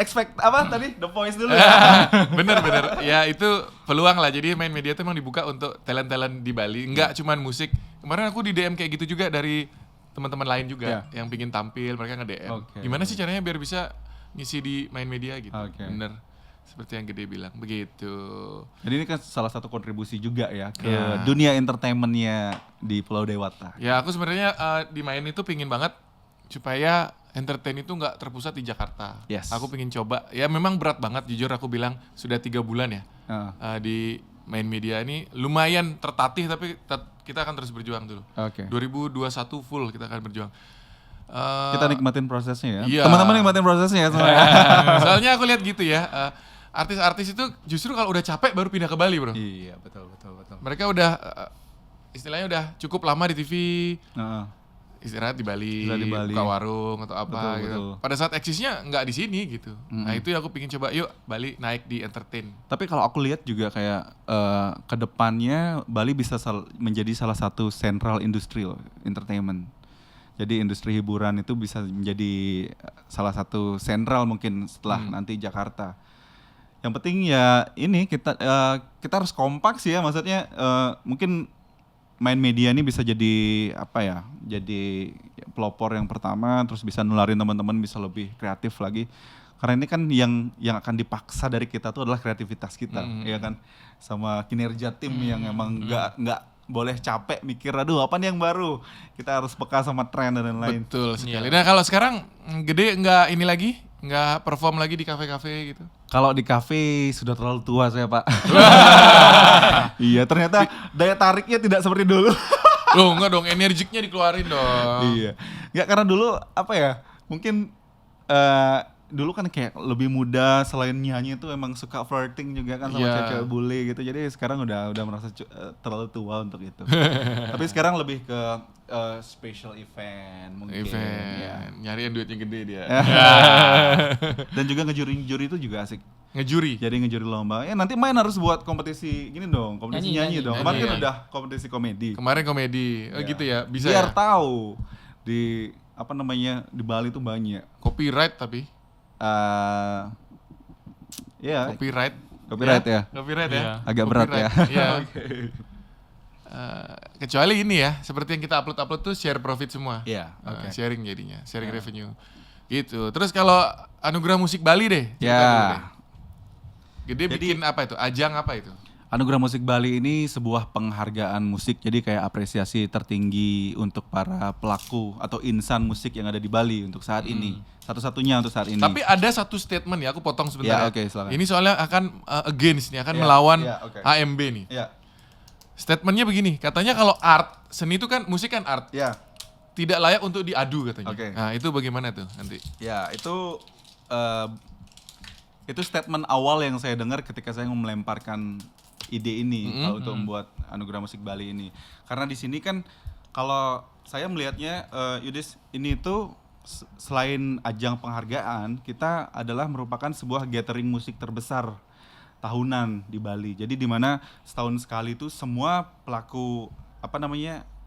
Speaker 1: tadi The Voice dulu ya.
Speaker 2: bener. Ya itu peluang lah. Jadi Main Media itu emang dibuka untuk talent-talent di Bali. Enggak cuman musik. Kemarin aku di DM kayak gitu juga dari teman-teman lain juga yang pingin tampil. Mereka nge-DM.
Speaker 1: Oke.
Speaker 2: Gimana sih caranya biar bisa ngisi di Main Media gitu.
Speaker 1: Oke.
Speaker 2: Bener. Seperti yang Gede bilang. Begitu.
Speaker 1: Jadi ini kan salah satu kontribusi juga ya ke
Speaker 2: Ya.
Speaker 1: dunia entertainmentnya di Pulau Dewata.
Speaker 2: Ya aku sebenarnya di Main itu pingin banget supaya entertain itu nggak terpusat di Jakarta.
Speaker 1: Yes.
Speaker 2: Aku pingin coba. Ya memang berat banget jujur aku bilang sudah 3 bulan ya di Main Media ini lumayan tertatih tapi kita akan terus berjuang dulu.
Speaker 1: Oke.
Speaker 2: 2021 full kita akan berjuang.
Speaker 1: Kita nikmatin prosesnya ya.
Speaker 2: Iya.
Speaker 1: Teman-teman nikmatin prosesnya ya semuanya.
Speaker 2: Soalnya aku lihat gitu ya. Artis-artis itu justru kalau udah capek baru pindah ke Bali, Bro.
Speaker 1: Iya, betul.
Speaker 2: Mereka udah istilahnya udah cukup lama di TV.
Speaker 1: Heeh.
Speaker 2: Istirahat di Bali,
Speaker 1: Istirahat di Bali.
Speaker 2: buka warung atau apa
Speaker 1: Betul,
Speaker 2: gitu.
Speaker 1: betul.
Speaker 2: Pada saat eksisnya nggak di sini gitu. Nah itu yang aku pingin coba, yuk Bali naik di entertain.
Speaker 1: Tapi kalau aku lihat juga kayak ke depannya Bali bisa menjadi salah satu sentral industri loh, entertainment. Jadi industri hiburan itu bisa menjadi salah satu sentral mungkin setelah nanti Jakarta. Yang penting ya ini kita harus kompak sih ya, maksudnya mungkin Main Media ini bisa jadi apa ya? Jadi pelopor yang pertama, terus bisa nularin teman-teman bisa lebih kreatif lagi. Karena ini kan yang akan dipaksa dari kita tuh adalah kreativitas kita, ya kan? Sama kinerja tim yang emang nggak boleh capek mikir aduh apa nih yang baru. Kita harus peka sama tren dan lain-lain.
Speaker 2: Betul sekali. Nah kalau sekarang Gede nggak ini lagi, nggak perform lagi di kafe-kafe gitu.
Speaker 1: Kalau di kafe sudah terlalu tua saya, Pak. Iya, ternyata daya tariknya tidak seperti dulu.
Speaker 2: Loh enggak dong, energiknya dikeluarin dong.
Speaker 1: Iya. Enggak, karena dulu apa ya? Mungkin dulu kan kayak lebih muda, selain nyanyi itu emang suka flirting juga kan sama
Speaker 2: Iya.
Speaker 1: cewek bule gitu. Jadi sekarang udah merasa terlalu tua untuk itu. Tapi sekarang lebih ke special event mungkin.
Speaker 2: Event,
Speaker 1: Ya.
Speaker 2: nyari yang duitnya gede dia.
Speaker 1: Dan juga ngejuri itu juga asik.
Speaker 2: Ngejuri.
Speaker 1: Jadi ngejuri lomba. Ya nanti main harus buat kompetisi gini dong, kompetisi nyanyi dong. Kemarin kan
Speaker 2: Nyanyi.
Speaker 1: udah kompetisi komedi.
Speaker 2: Kemarin komedi,
Speaker 1: Ya.
Speaker 2: gitu ya, bisa
Speaker 1: Biar
Speaker 2: ya.
Speaker 1: tahu di apa namanya di Bali tuh banyak.
Speaker 2: Copyright tapi.
Speaker 1: Ya,
Speaker 2: Copyright.
Speaker 1: copyright ya.
Speaker 2: Copyright ya.
Speaker 4: Iya.
Speaker 1: Agak berat ya.
Speaker 2: Copyright, Iya. Kecuali ini ya, seperti yang kita upload tuh share profit semua.
Speaker 1: Iya, oke.
Speaker 2: Sharing jadinya, sharing revenue. Gitu. Terus kalau Anugerah Musik Bali deh. cerita
Speaker 1: Ya.
Speaker 2: dulu deh. Gede bikin apa itu? Ajang apa itu?
Speaker 1: Anugerah Musik Bali ini sebuah penghargaan musik, jadi kayak apresiasi tertinggi untuk para pelaku atau insan musik yang ada di Bali untuk saat ini. Satu-satunya untuk saat ini.
Speaker 2: Tapi ada satu statement ya, aku potong sebentar.
Speaker 1: Ya, oke, silakan.
Speaker 2: Ini soalnya akan against nih, akan
Speaker 1: Ya,
Speaker 2: melawan
Speaker 1: ya, oke.
Speaker 2: AMB nih.
Speaker 1: Ya,
Speaker 2: Statementnya begini, katanya kalau art, seni itu kan, musik kan art,
Speaker 1: ya,
Speaker 2: tidak layak untuk diadu katanya.
Speaker 1: Oke.
Speaker 2: Nah itu bagaimana tuh nanti?
Speaker 1: ya itu statement awal yang saya dengar ketika saya melemparkan ide ini untuk membuat Anugerah Musik Bali ini. Karena di sini kan kalau saya melihatnya Yudis, ini tuh selain ajang penghargaan, kita adalah merupakan sebuah gathering musik terbesar tahunan di Bali. Jadi di mana setahun sekali itu semua pelaku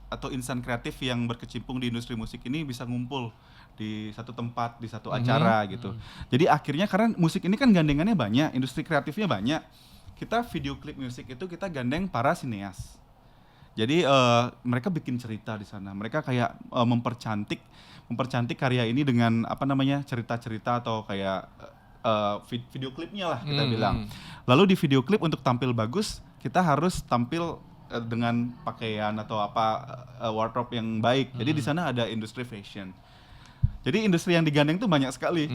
Speaker 1: atau insan kreatif yang berkecimpung di industri musik ini bisa ngumpul di satu tempat, di satu acara gitu. Jadi akhirnya karena musik ini kan gandengannya banyak, industri kreatifnya banyak. Kita video klip musik itu kita gandeng para sineas. Jadi mereka bikin cerita di sana. Mereka kayak mempercantik karya ini dengan apa namanya cerita-cerita atau kayak video klipnya lah kita bilang. Lalu di video klip untuk tampil bagus kita harus tampil dengan pakaian atau wardrobe yang baik. Jadi di sana ada industri fashion. Jadi industri yang digandeng tuh banyak sekali.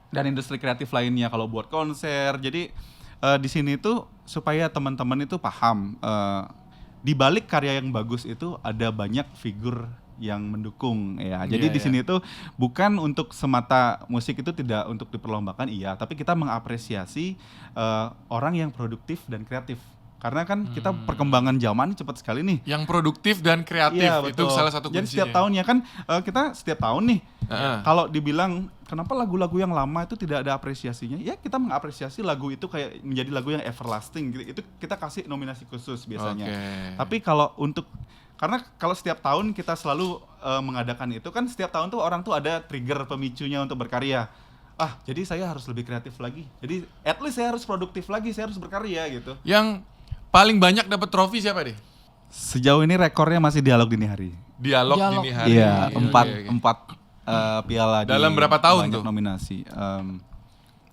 Speaker 1: Dan industri kreatif lainnya kalau buat konser. Jadi di sini tuh supaya teman-teman itu paham di balik karya yang bagus itu ada banyak figur yang mendukung ya. Jadi di sini tuh bukan untuk semata musik itu tidak untuk diperlombakan tapi kita mengapresiasi orang yang produktif dan kreatif. Karena kan kita perkembangan zaman cepat sekali nih.
Speaker 2: Yang produktif dan kreatif itu salah satu kuncinya.
Speaker 1: Jadi setiap tahunnya kan kita setiap tahun nih kalau dibilang kenapa lagu-lagu yang lama itu tidak ada apresiasinya? Ya kita mengapresiasi lagu itu kayak menjadi lagu yang everlasting gitu. Itu kita kasih nominasi khusus biasanya. Tapi karena kalau setiap tahun kita selalu mengadakan itu kan setiap tahun tuh orang tuh ada trigger pemicunya untuk berkarya. Jadi saya harus lebih kreatif lagi. Jadi at least saya harus produktif lagi, saya harus berkarya gitu.
Speaker 2: Yang paling banyak dapat trofi siapa deh?
Speaker 1: Sejauh ini rekornya masih Dialog Dini Hari.
Speaker 2: Dialog Dini Hari.
Speaker 1: Iya, empat piala
Speaker 2: dalam berapa tahun tuh?
Speaker 1: Nominasi.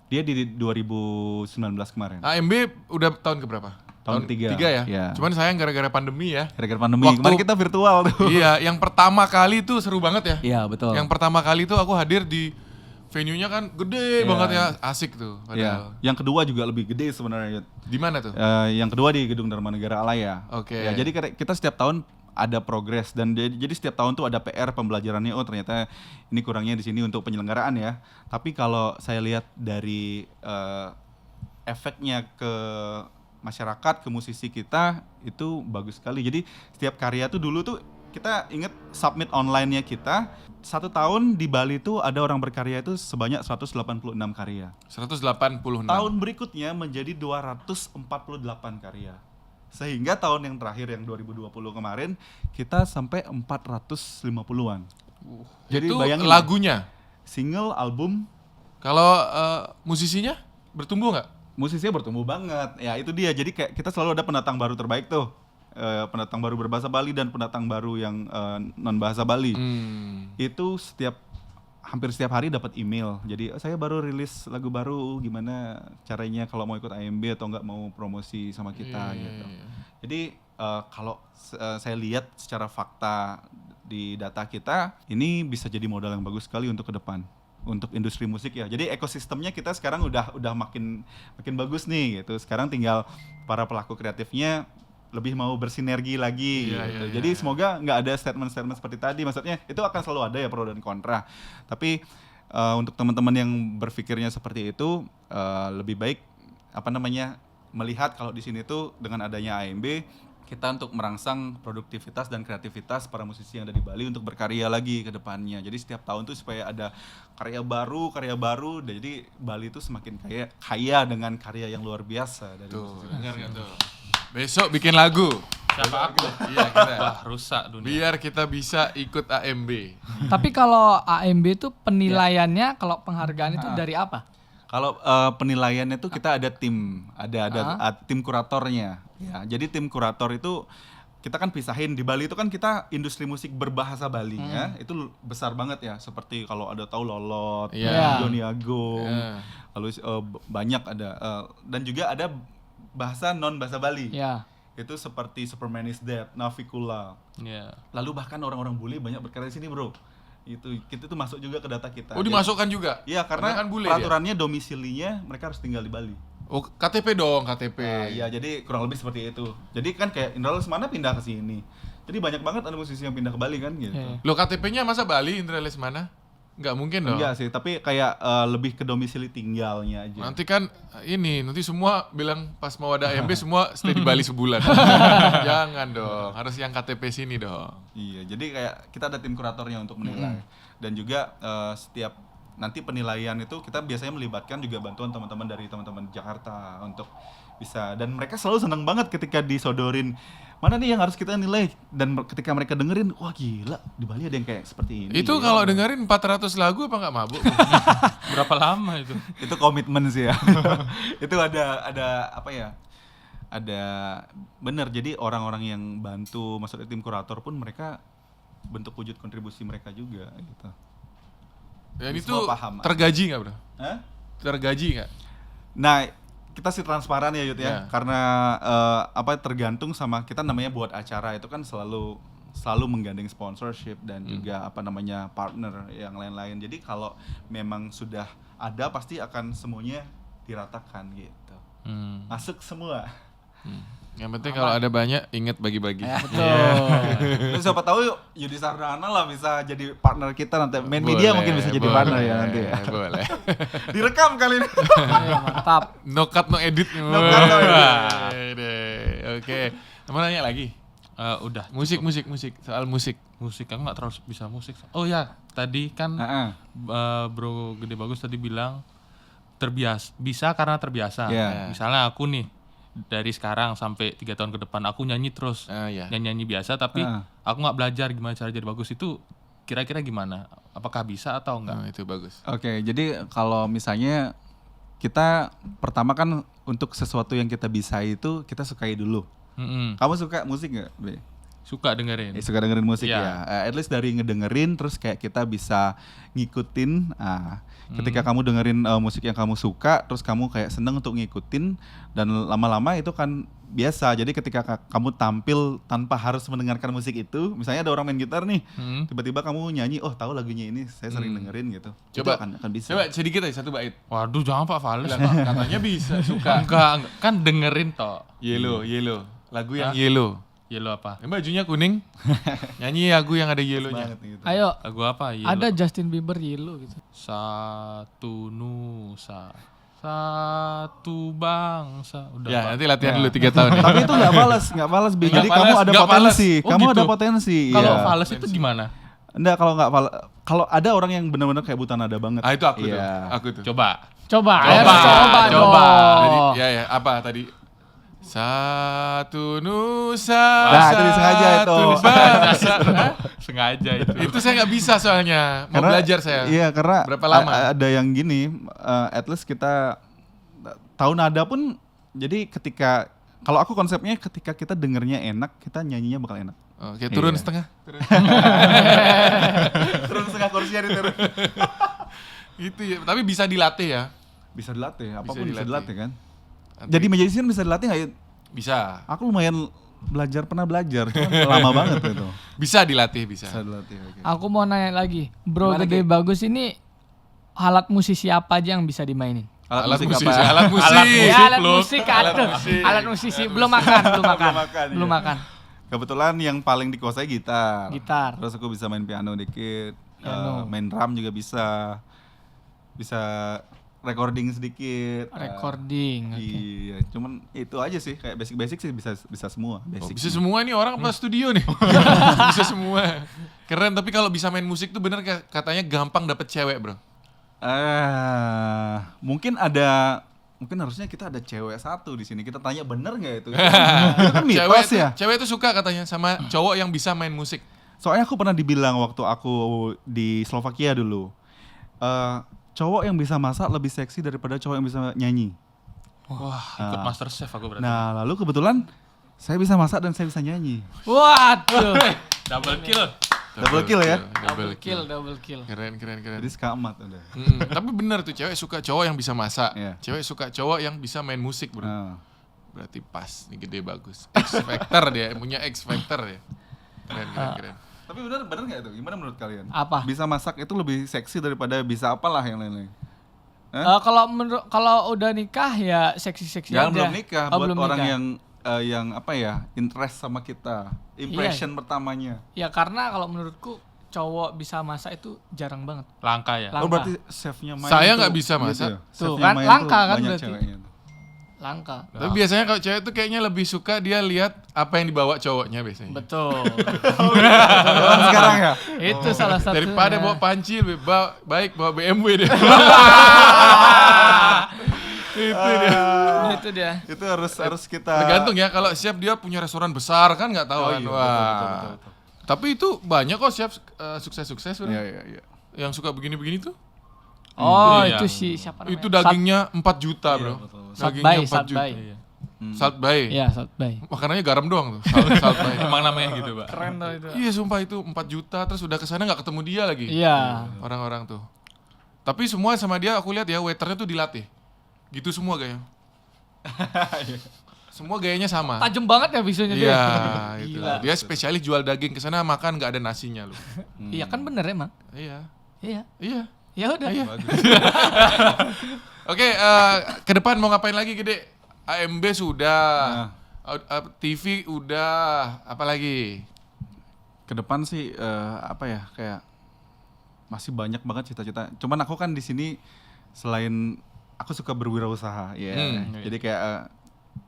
Speaker 1: Dia di 2019 kemarin.
Speaker 2: AMB udah tahun keberapa?
Speaker 1: Tahun 3
Speaker 2: ya?
Speaker 1: Ya.
Speaker 2: Cuman sayang gara-gara pandemi ya.
Speaker 1: Gara-gara pandemi. Kemarin kita virtual tuh.
Speaker 2: Iya, yang pertama kali tuh seru banget ya.
Speaker 3: Iya, betul.
Speaker 2: Yang pertama kali tuh aku hadir di venue-nya kan gede banget ya, asik tuh.
Speaker 1: Iya. Yang kedua juga lebih gede sebenarnya.
Speaker 2: Di mana tuh?
Speaker 1: Yang kedua di Gedung Dharmanegara Alaya.
Speaker 2: Oke.
Speaker 1: Ya, jadi kita setiap tahun ada progres dan jadi setiap tahun tuh ada PR pembelajarannya. Oh ternyata ini kurangnya di sini untuk penyelenggaraan ya. Tapi kalau saya lihat dari efeknya ke masyarakat, ke musisi kita itu bagus sekali. Jadi setiap karya tuh dulu tuh kita inget submit online-nya kita 1 tahun di Bali tuh ada orang berkarya itu sebanyak 186 karya.
Speaker 2: 186.
Speaker 1: Tahun berikutnya menjadi 248 karya. Sehingga tahun yang terakhir yang 2020 kemarin kita sampai 450-an. Jadi
Speaker 2: itu
Speaker 1: bayangin
Speaker 2: lagunya,
Speaker 1: single, album.
Speaker 2: Kalau musisinya bertumbuh nggak?
Speaker 1: Musisinya bertumbuh banget. Ya itu dia. Jadi kayak kita selalu ada pendatang baru terbaik tuh. Pendatang baru berbahasa Bali dan pendatang baru yang non bahasa Bali. Itu hampir setiap hari dapat email. Jadi saya baru rilis lagu baru, gimana caranya kalau mau ikut AMB atau enggak mau promosi sama kita gitu. Jadi kalau saya lihat secara fakta di data kita, ini bisa jadi modal yang bagus sekali untuk ke depan untuk industri musik ya. Jadi ekosistemnya kita sekarang udah makin bagus nih gitu. Sekarang tinggal para pelaku kreatifnya lebih mau bersinergi lagi gitu. Jadi semoga nggak ada statement-statement seperti tadi. Maksudnya itu akan selalu ada ya pro dan kontra. Tapi untuk teman-teman yang berpikirnya seperti itu lebih baik melihat kalau di sini tuh dengan adanya AMB kita untuk merangsang produktivitas dan kreativitas para musisi yang ada di Bali untuk berkarya lagi ke depannya. Jadi setiap tahun tuh supaya ada karya baru. Jadi Bali tuh semakin kaya dengan karya yang luar biasa dari musisi.
Speaker 2: Dengar nggak tuh? Besok bikin lagu.
Speaker 4: Siapa aku?
Speaker 2: Iya kita.
Speaker 4: Wah, rusak dunia.
Speaker 2: Biar kita bisa ikut AMB.
Speaker 3: Tapi kalau AMB itu penilaiannya, kalau penghargaan itu dari apa?
Speaker 1: Kalau penilaiannya tuh kita ada tim, ada tim kuratornya. Ya, jadi tim kurator itu kita kan pisahin di Bali itu kan kita industri musik berbahasa Bali ya, itu besar banget ya. Seperti kalau ada tahu Lolot, Joni Agung, lalu banyak ada dan juga ada bahasa non bahasa Bali. Itu seperti Superman is Dead, Navikula. Lalu bahkan orang-orang bule banyak berkarya di sini, bro. Itu kita tuh masuk juga ke data kita.
Speaker 2: Oh, dimasukkan juga?
Speaker 1: Iya, karena
Speaker 2: kan bule
Speaker 1: peraturannya domisilinya mereka harus tinggal di Bali.
Speaker 2: Oh, KTP dong, KTP.
Speaker 1: Iya, jadi kurang lebih seperti itu. Jadi kan kayak Indra Lesmana pindah ke sini. Jadi banyak banget ada musisi yang pindah ke Bali kan gitu.
Speaker 2: Loh, KTP-nya masa Bali, Indra Lesmana? Nggak mungkin dong.
Speaker 1: Enggak sih, tapi kayak lebih ke domisili tinggalnya aja.
Speaker 2: Nanti kan nanti semua bilang pas mau ada AMB semua stay di Bali sebulan. Jangan dong, harus yang KTP sini dong.
Speaker 1: Iya, jadi kayak kita ada tim kuratornya untuk menilai. Dan juga setiap nanti penilaian itu kita biasanya melibatkan juga bantuan teman-teman dari teman-teman Jakarta untuk bisa, dan mereka selalu senang banget ketika disodorin mana nih yang harus kita nilai, dan ketika mereka dengerin, wah gila di Bali ada yang kayak seperti ini.
Speaker 2: Itu kalau dengerin 400 lagu apa nggak mabuk?
Speaker 4: Berapa lama itu?
Speaker 1: Itu komitmen sih ya. Itu ada apa ya, ada bener, jadi orang-orang yang bantu maksudnya tim kurator pun mereka bentuk wujud kontribusi mereka juga gitu.
Speaker 2: Dan
Speaker 1: Jadi
Speaker 2: itu
Speaker 1: semua paham.
Speaker 2: tergaji nggak bro?
Speaker 1: Hah?
Speaker 2: Tergaji nggak?
Speaker 1: Nah, kita sih transparan ya Yud
Speaker 2: Ya.
Speaker 1: ya, karena tergantung sama kita, namanya buat acara itu kan selalu menggandeng sponsorship dan juga partner yang lain-lain. Jadi kalau memang sudah ada pasti akan semuanya diratakan gitu. Masuk semua.
Speaker 2: Yang penting kalau ada banyak ingat bagi-bagi.
Speaker 1: Terus siapa tahu Yudi Sardana lah bisa jadi partner kita nanti. Main media mungkin bisa jadi partner ya nanti ya.
Speaker 2: Boleh.
Speaker 1: Direkam kali ini.
Speaker 3: Mantap.
Speaker 2: No cut no edit.
Speaker 1: No cut, no
Speaker 2: Oke. Mau nanya lagi?
Speaker 4: Udah.
Speaker 2: Musik. Soal musik.
Speaker 4: Musik aku nggak terlalu bisa musik. Oh ya, tadi kan
Speaker 1: Heeh.
Speaker 4: Bro Gede Bagus tadi bilang bisa karena terbiasa.
Speaker 1: Yeah.
Speaker 4: Misalnya aku nih dari sekarang sampai 3 tahun ke depan aku nyanyi terus,
Speaker 2: Iya.
Speaker 4: nyanyi biasa, tapi aku nggak belajar gimana cara jadi bagus. Itu kira-kira gimana? Apakah bisa atau enggak?
Speaker 2: Itu bagus.
Speaker 1: Oke, jadi kalau misalnya kita pertama kan untuk sesuatu yang kita bisa itu kita sukai dulu. Kamu suka musik nggak, Be?
Speaker 4: Suka dengerin.
Speaker 1: Suka dengerin musik
Speaker 4: Iya.
Speaker 1: ya. At least dari ngedengerin terus kayak kita bisa ngikutin. Ketika kamu dengerin musik yang kamu suka, terus kamu kayak seneng untuk ngikutin, dan lama-lama itu kan biasa. Jadi ketika kamu tampil tanpa harus mendengarkan musik itu, misalnya ada orang main gitar nih, tiba-tiba kamu nyanyi, oh tahu lagunya ini, saya sering dengerin gitu.
Speaker 2: Coba
Speaker 1: Itu akan bisa.
Speaker 2: Coba sedikit aja 1 bait.
Speaker 4: Waduh, jangan Pak Fales.
Speaker 2: Katanya bisa, suka.
Speaker 4: Enggak, kan dengerin toh.
Speaker 2: Yellow. Lagu yang Yellow.
Speaker 4: Yellow apa?
Speaker 2: Bajunya kuning. Nyanyi lagu yang ada yellownya.
Speaker 1: Banget gitu.
Speaker 3: Ayo,
Speaker 4: Lagu apa? Yellow.
Speaker 3: ada Justin Bieber Yellow gitu.
Speaker 4: Satu nusa, satu bangsa. Udah
Speaker 2: Ya,
Speaker 4: Pak.
Speaker 2: nanti latihan dulu 3 tahun. Ya.
Speaker 1: Tapi itu nggak balas, Bi.
Speaker 2: Nggak
Speaker 1: Jadi kamu
Speaker 2: balas,
Speaker 1: ada
Speaker 2: nggak
Speaker 1: potensi.
Speaker 4: balas. Oh,
Speaker 1: Kamu
Speaker 4: gitu.
Speaker 1: ada potensi.
Speaker 4: Kalau
Speaker 1: iya.
Speaker 4: Fales itu gimana?
Speaker 1: Enggak, kalau ada orang yang benar-benar kayak buta nada banget.
Speaker 2: Itu aku tuh.
Speaker 1: Iya.
Speaker 2: Aku tuh.
Speaker 4: Coba.
Speaker 3: Ayo, coba
Speaker 2: Jadi,
Speaker 3: dong.
Speaker 2: ya, apa tadi? Satu nusa.
Speaker 1: Nah, itu disengaja itu.
Speaker 2: satu bangsa.
Speaker 4: Sengaja itu.
Speaker 2: Itu saya nggak bisa soalnya. Mau belajar saya.
Speaker 1: Iya, karena
Speaker 2: Berapa lama?
Speaker 1: ada yang gini, at least kita tahu nada pun. Jadi kalau aku konsepnya ketika kita dengernya enak, kita nyanyinya bakal enak.
Speaker 2: Oke, turun
Speaker 1: Iya.
Speaker 2: setengah.
Speaker 1: Turun setengah kursinya diturun.
Speaker 2: Itu ya. Tapi bisa dilatih ya.
Speaker 1: Bisa dilatih, apapun bisa
Speaker 2: dilatih.
Speaker 1: dilatih kan.
Speaker 2: Nanti-
Speaker 1: Jadi musician bisa dilatih nggak?
Speaker 2: Bisa.
Speaker 1: Aku lumayan pernah belajar, cuman lama banget itu.
Speaker 2: Bisa dilatih, bisa.
Speaker 1: Bisa dilatih. Oke.
Speaker 3: Aku mau nanya lagi, Bro
Speaker 1: Gimana,
Speaker 3: Gede
Speaker 1: Ki?
Speaker 3: Bagus ini alat musisi apa aja yang bisa dimainin?
Speaker 2: Alat musik,
Speaker 1: apa?
Speaker 2: alat musik.
Speaker 3: Ya, alat
Speaker 4: loh.
Speaker 3: musik, aduh. Alat musisi, belum makan. Belum
Speaker 1: iya.
Speaker 3: makan.
Speaker 1: Kebetulan yang paling dikuasai gitar.
Speaker 3: Gitar.
Speaker 1: Terus aku bisa main piano dikit,
Speaker 3: Piano.
Speaker 1: main drum juga bisa. Bisa recording sedikit.
Speaker 3: Recording. Oke.
Speaker 1: Iya, cuman itu aja sih, kayak basic sih bisa semua, basic.
Speaker 2: Bisa semua nih orang apa studio nih? Bisa semua. Keren, tapi kalau bisa main musik tuh bener katanya gampang dapet cewek, bro.
Speaker 1: Mungkin harusnya kita ada cewek satu di sini. Kita tanya bener nggak itu? Itu kan mitos ya.
Speaker 2: Cewek tuh suka katanya sama cowok yang bisa main musik.
Speaker 1: Soalnya aku pernah dibilang waktu aku di Slovakia dulu, cowok yang bisa masak lebih seksi daripada cowok yang bisa nyanyi.
Speaker 4: Wah, ikut Masterchef aku berarti.
Speaker 1: Nah, lalu kebetulan saya bisa masak dan saya bisa nyanyi.
Speaker 3: Waduh.
Speaker 4: Double kill.
Speaker 1: Double kill ya?
Speaker 3: Double kill.
Speaker 2: Keren.
Speaker 1: Jadi skamat udah.
Speaker 2: Tapi bener tuh, cewek suka cowok yang bisa masak.
Speaker 1: Iya.
Speaker 2: Cewek suka cowok yang bisa main musik, bro.
Speaker 1: Nah,
Speaker 2: Berarti pas, nih Gede Bagus. X Factor dia, punya X Factor ya. Keren.
Speaker 1: tapi bener nggak itu? Gimana menurut kalian?
Speaker 3: Apa?
Speaker 1: Bisa masak itu lebih seksi daripada bisa apalah yang lain-lain.
Speaker 3: Kalau udah nikah ya seksi-seksi aja.
Speaker 1: Jangan belum nikah,
Speaker 3: Oh,
Speaker 1: buat
Speaker 3: belum
Speaker 1: orang
Speaker 3: nikah.
Speaker 1: yang apa ya, interest sama kita, impression pertamanya.
Speaker 3: Ya karena kalau menurutku cowok bisa masak itu jarang banget.
Speaker 4: Langka ya.
Speaker 3: Langka.
Speaker 1: Oh berarti chefnya main
Speaker 2: Saya
Speaker 1: tuh
Speaker 2: nggak bisa
Speaker 1: gitu
Speaker 2: masak.
Speaker 1: ya?
Speaker 3: Tuh,
Speaker 1: Chefnya
Speaker 3: kan
Speaker 1: main
Speaker 3: langka
Speaker 1: tuh
Speaker 3: kan
Speaker 1: banyak
Speaker 3: berarti.
Speaker 1: ceweknya tuh.
Speaker 3: Langka.
Speaker 2: Tapi biasanya kalau cewek tuh kayaknya lebih suka dia lihat apa yang dibawa cowoknya biasanya.
Speaker 3: Betul.
Speaker 1: Orang sekarang ya.
Speaker 3: Itu salah satu.
Speaker 2: Daripada bawa panci lebih baik bawa BMW deh.
Speaker 3: Itu dia.
Speaker 1: Itu harus kita
Speaker 2: Tergantung ya, kalau chef dia punya restoran besar kan nggak tahu
Speaker 1: Oh
Speaker 2: kan.
Speaker 1: iya,
Speaker 2: Wah.
Speaker 1: betul.
Speaker 2: Tapi itu banyak kok chef sukses-sukses bro.
Speaker 1: Iya.
Speaker 2: Yang suka begini-begini tuh.
Speaker 3: Oh,
Speaker 4: Iya.
Speaker 3: itu si siapa namanya?
Speaker 2: Itu dagingnya 4 juta, bro.
Speaker 1: betul.
Speaker 2: Dagingnya
Speaker 3: Satbay.
Speaker 2: 4 juta.
Speaker 4: Iya.
Speaker 2: Salt Bay.
Speaker 3: Iya, South Bay.
Speaker 2: Makanannya garam doang tuh. Salt Bay.
Speaker 4: Emang namanya gitu, Pak.
Speaker 3: Keren tuh itu.
Speaker 2: Iya sumpah itu 4 juta terus udah kesana nggak ketemu dia lagi.
Speaker 3: Iya.
Speaker 2: Orang-orang tuh. Tapi semua sama dia aku lihat ya waiternya tuh dilatih. Gitu semua gaya. Semua gayanya sama.
Speaker 3: Tajam banget ya visunya dia.
Speaker 2: Iya, itu.
Speaker 3: Gila.
Speaker 2: Dia spesialis jual daging kesana makan nggak ada nasinya loh.
Speaker 3: Iya kan bener emang.
Speaker 2: Iya.
Speaker 3: Iya.
Speaker 2: Iya.
Speaker 3: Ya udah.
Speaker 2: Iya. Oke, ke depan mau ngapain lagi Gede? AMB sudah. TV udah, apa lagi?
Speaker 1: Ke depan sih apa ya, kayak masih banyak banget cita-cita. Cuman aku kan di sini selain aku suka berwirausaha ya. Jadi kayak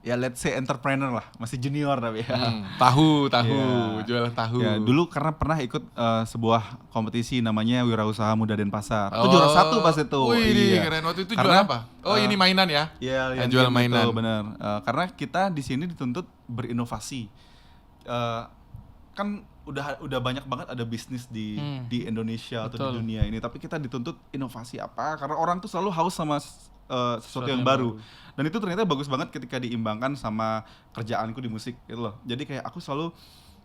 Speaker 1: ya let's say entrepreneur lah, masih junior tapi ya.
Speaker 2: Tahu,
Speaker 1: Iya.
Speaker 2: jualan tahu.
Speaker 1: Ya, dulu karena pernah ikut sebuah kompetisi namanya Wirausaha Muda Denpasar. Aku juara 1 pas itu.
Speaker 2: Wih, keren. Waktu itu
Speaker 1: Karena,
Speaker 2: jual apa? Oh, ini mainan ya?
Speaker 1: Iya,
Speaker 2: yang jual
Speaker 1: game
Speaker 2: mainan.
Speaker 1: itu, benar. Karena kita di sini dituntut berinovasi. Kan udah banyak banget ada bisnis di Indonesia atau di dunia ini, tapi kita dituntut inovasi apa? Karena orang tuh selalu haus sama sesuatu yang baru. Dan itu ternyata bagus banget ketika diimbangkan sama kerjaanku di musik gitu loh. Jadi kayak aku selalu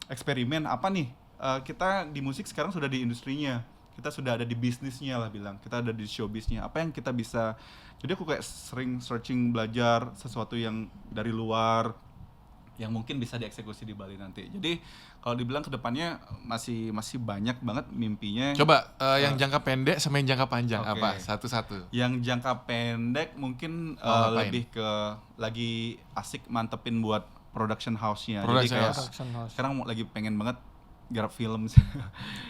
Speaker 1: eksperimen apa nih? Kita di musik sekarang sudah di industrinya. Kita sudah ada di bisnisnya lah bilang. Kita ada di showbiznya. Apa yang kita bisa. Jadi aku kayak sering searching belajar sesuatu yang dari luar yang mungkin bisa dieksekusi di Bali nanti. Jadi kalau dibilang kedepannya masih banyak banget mimpinya.
Speaker 2: Coba yang jangka pendek sama yang jangka panjang
Speaker 1: Oke.
Speaker 2: apa? Satu-satu.
Speaker 1: Yang jangka pendek mungkin
Speaker 2: ngapain?
Speaker 1: lebih ke lagi asik mantepin buat production house-nya.
Speaker 2: Production
Speaker 1: Jadi kayak
Speaker 2: house.
Speaker 3: Production house.
Speaker 1: sekarang lagi pengen banget garap film.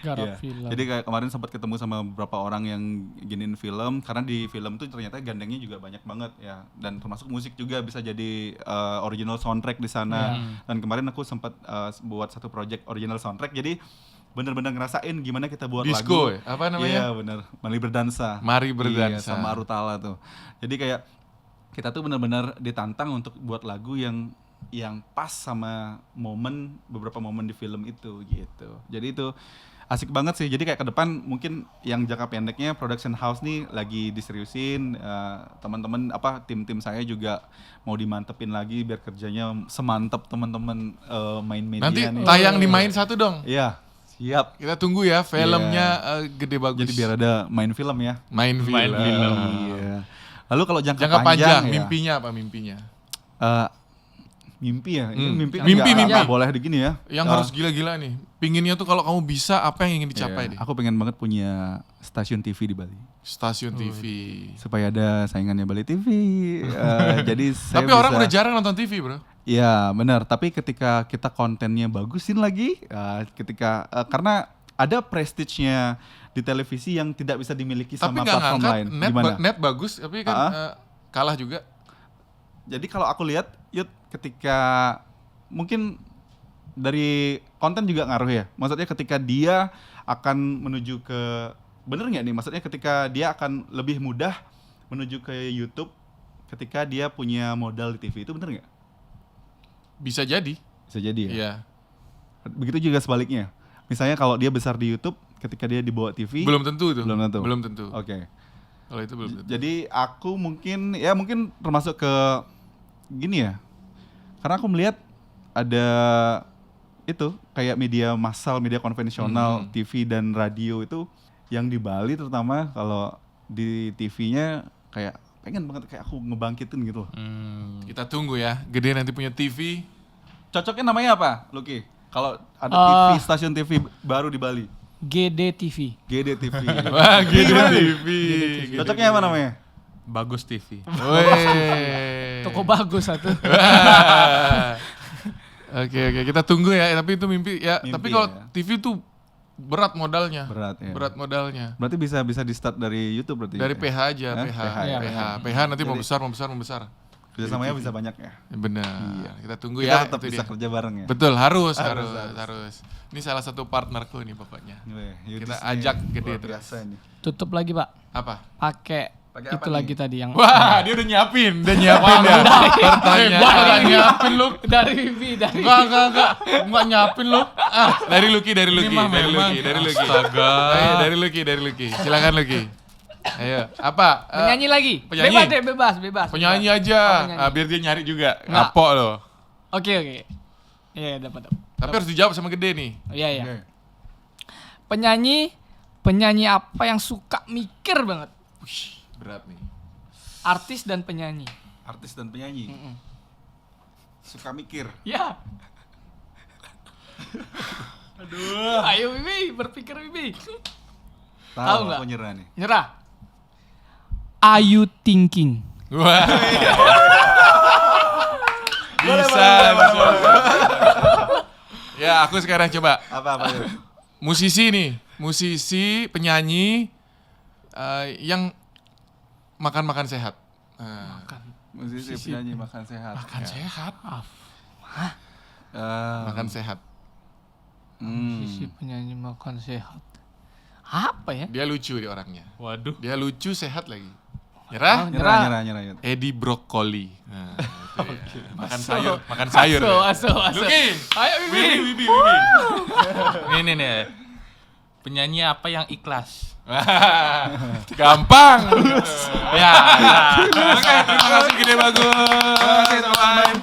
Speaker 3: Garap
Speaker 1: Iya.
Speaker 3: film.
Speaker 1: Jadi kayak kemarin sempat ketemu sama beberapa orang yang giniin film, karena di film tuh ternyata gandengnya juga banyak banget ya, dan termasuk musik juga bisa jadi original soundtrack di sana. Dan kemarin aku sempat buat satu project original soundtrack, jadi bener-bener ngerasain gimana kita buat
Speaker 2: Disco,
Speaker 1: lagu.
Speaker 2: ya? Apa namanya?
Speaker 1: Iya bener, Mari Berdansa.
Speaker 2: Mari Berdansa.
Speaker 1: Iya, sama Arutala tuh. Jadi kayak kita tuh bener-bener ditantang untuk buat lagu yang pas sama beberapa momen di film itu gitu. Jadi itu asik banget sih. Jadi kayak ke depan mungkin yang jangka pendeknya production house nih lagi diseriusin, teman-teman tim-tim saya juga mau dimantepin lagi biar kerjanya semantep teman-teman main media
Speaker 2: Nanti
Speaker 1: nih.
Speaker 2: tayang di Main 1 dong.
Speaker 1: Iya, siap.
Speaker 2: Kita tunggu ya filmnya gede bagus.
Speaker 1: Jadi biar ada main film ya.
Speaker 2: Main film.
Speaker 1: Iya. Lalu kalau jangka
Speaker 2: Jangka panjang,
Speaker 1: ya,
Speaker 2: mimpinya apa mimpinya?
Speaker 1: mimpi ya. Ini mimpi
Speaker 2: Mimpi.
Speaker 1: nggak boleh begini ya.
Speaker 2: Yang harus gila-gila nih. Pinginnya tuh kalau kamu bisa apa yang ingin dicapai
Speaker 1: Iya,
Speaker 2: deh?
Speaker 1: aku pengen banget punya stasiun TV di Bali
Speaker 2: Stasiun TV.
Speaker 1: supaya ada saingannya Bali TV. Jadi saya
Speaker 2: Tapi orang
Speaker 1: bisa-
Speaker 2: udah jarang nonton TV, Bro.
Speaker 1: Iya benar. Tapi ketika kita kontennya bagusin lagi, karena ada prestige-nya di televisi yang tidak bisa dimiliki
Speaker 2: Tapi
Speaker 1: sama
Speaker 2: nggak
Speaker 1: platform
Speaker 2: ngangkat
Speaker 1: lain.
Speaker 2: net, net bagus, tapi kan kalah juga.
Speaker 1: Jadi kalau aku lihat, Yud, ketika mungkin dari konten juga ngaruh ya. Maksudnya ketika dia akan menuju ke, bener nggak nih? Maksudnya ketika dia akan lebih mudah menuju ke YouTube ketika dia punya modal di TV, itu bener nggak?
Speaker 2: Bisa jadi.
Speaker 1: Bisa jadi ya.
Speaker 2: Iya.
Speaker 1: Begitu juga sebaliknya. Misalnya kalau dia besar di YouTube, ketika dia dibawa TV,
Speaker 2: Belum tentu tuh.
Speaker 1: Belum tentu.
Speaker 2: Belum tentu.
Speaker 1: Oke.
Speaker 2: Kalau itu belum tentu.
Speaker 1: Jadi aku mungkin termasuk ke gini ya. Karena aku melihat ada itu kayak media massal, media konvensional, TV dan radio itu yang di Bali terutama, kalau di TV-nya kayak pengen banget kayak aku ngebangkitin gitu loh.
Speaker 2: Kita tunggu ya. Gede nanti punya TV.
Speaker 1: Cocoknya namanya apa, Lucky? Kalau ada TV, stasiun TV baru di Bali.
Speaker 3: GDTV.
Speaker 1: GDTV.
Speaker 2: Wah, Gede TV.
Speaker 1: Cocoknya apa namanya?
Speaker 4: Bagus TV.
Speaker 2: Weh.
Speaker 3: Toko bagus satu.
Speaker 2: Oke, kita tunggu ya. Tapi itu mimpi ya.
Speaker 1: Mimpi
Speaker 2: Tapi kalau
Speaker 1: ya.
Speaker 2: TV tuh berat modalnya.
Speaker 1: Berat ya.
Speaker 2: Berat modalnya.
Speaker 1: Berarti bisa di start dari YouTube berarti.
Speaker 2: Dari
Speaker 1: ya?
Speaker 2: PH aja,
Speaker 1: Hah?
Speaker 2: PH.
Speaker 1: PH ya?
Speaker 2: PH nanti mau besar.
Speaker 1: Kerjasamanya bisa banyak ya.
Speaker 2: Benar. Kita tunggu
Speaker 1: Kita
Speaker 2: ya.
Speaker 1: tetap
Speaker 2: itu
Speaker 1: bisa
Speaker 2: dia.
Speaker 1: kerja bareng ya.
Speaker 2: Betul, harus. Ini salah satu partnerku nih pokoknya.
Speaker 1: Weh, Yudis
Speaker 2: Kita
Speaker 1: nih
Speaker 2: ajak Gede
Speaker 1: luar
Speaker 2: terus.
Speaker 1: biasa nih.
Speaker 3: Tutup lagi, Pak.
Speaker 2: Apa?
Speaker 3: Pakai
Speaker 1: Pakai
Speaker 3: itu
Speaker 1: apa
Speaker 3: lagi
Speaker 1: nih?
Speaker 3: tadi yang
Speaker 2: Wah, dia udah nyiapin ya. Pertanyaan nyiapin lu.
Speaker 3: dari Vivi dari
Speaker 2: Enggak nyiapin lu. Dari Lucky.
Speaker 4: Ini mah memang.
Speaker 2: Dari Lucky.
Speaker 4: Astaga.
Speaker 2: Dari Lucky. Silakan Lucky. Ayo, apa?
Speaker 3: Penyanyi lagi.
Speaker 2: penyanyi.
Speaker 3: Bebas deh, bebas.
Speaker 2: Penyanyi
Speaker 3: bebas.
Speaker 2: aja.
Speaker 3: Oh, penyanyi.
Speaker 2: Biar dia nyari juga.
Speaker 3: Nggak.
Speaker 2: Ngapo loh.
Speaker 3: Oke. Iya, dapat.
Speaker 2: Tapi harus dijawab sama gede nih.
Speaker 3: Iya.
Speaker 1: Oke.
Speaker 3: Penyanyi apa yang suka mikir banget?
Speaker 2: Wih, berat nih.
Speaker 3: Artis dan penyanyi.
Speaker 1: Artis dan penyanyi. Suka mikir.
Speaker 3: Ya. Aduh. Ayo Bibi, berpikir Bibi. Tahu nggak?
Speaker 1: Aku nyerah nih.
Speaker 3: Nyerah. Are you thinking?
Speaker 2: Wah. Bisa. Ya, aku sekarang coba.
Speaker 1: Apa yuk?
Speaker 2: Musisi, penyanyi yang makan sehat.
Speaker 1: Musisi penyanyi makan sehat.
Speaker 2: Makan sehat.
Speaker 1: Eh,
Speaker 2: Makan sehat.
Speaker 3: Musisi penyanyi makan sehat. Apa ya?
Speaker 2: Dia lucu dia orangnya.
Speaker 4: Waduh.
Speaker 2: Dia lucu sehat lagi. Nyerah?
Speaker 1: nyerah. Yud.
Speaker 2: Eddie Brokoli. Nah, itu ya. Makan sayur.
Speaker 3: Aso.
Speaker 2: Luki.
Speaker 3: Ayo Bibi.
Speaker 2: Wibi.
Speaker 4: Ini nih. Penyanyi apa yang ikhlas?
Speaker 2: Gampang. Ya. Oke, terima kasih Gede Bagus.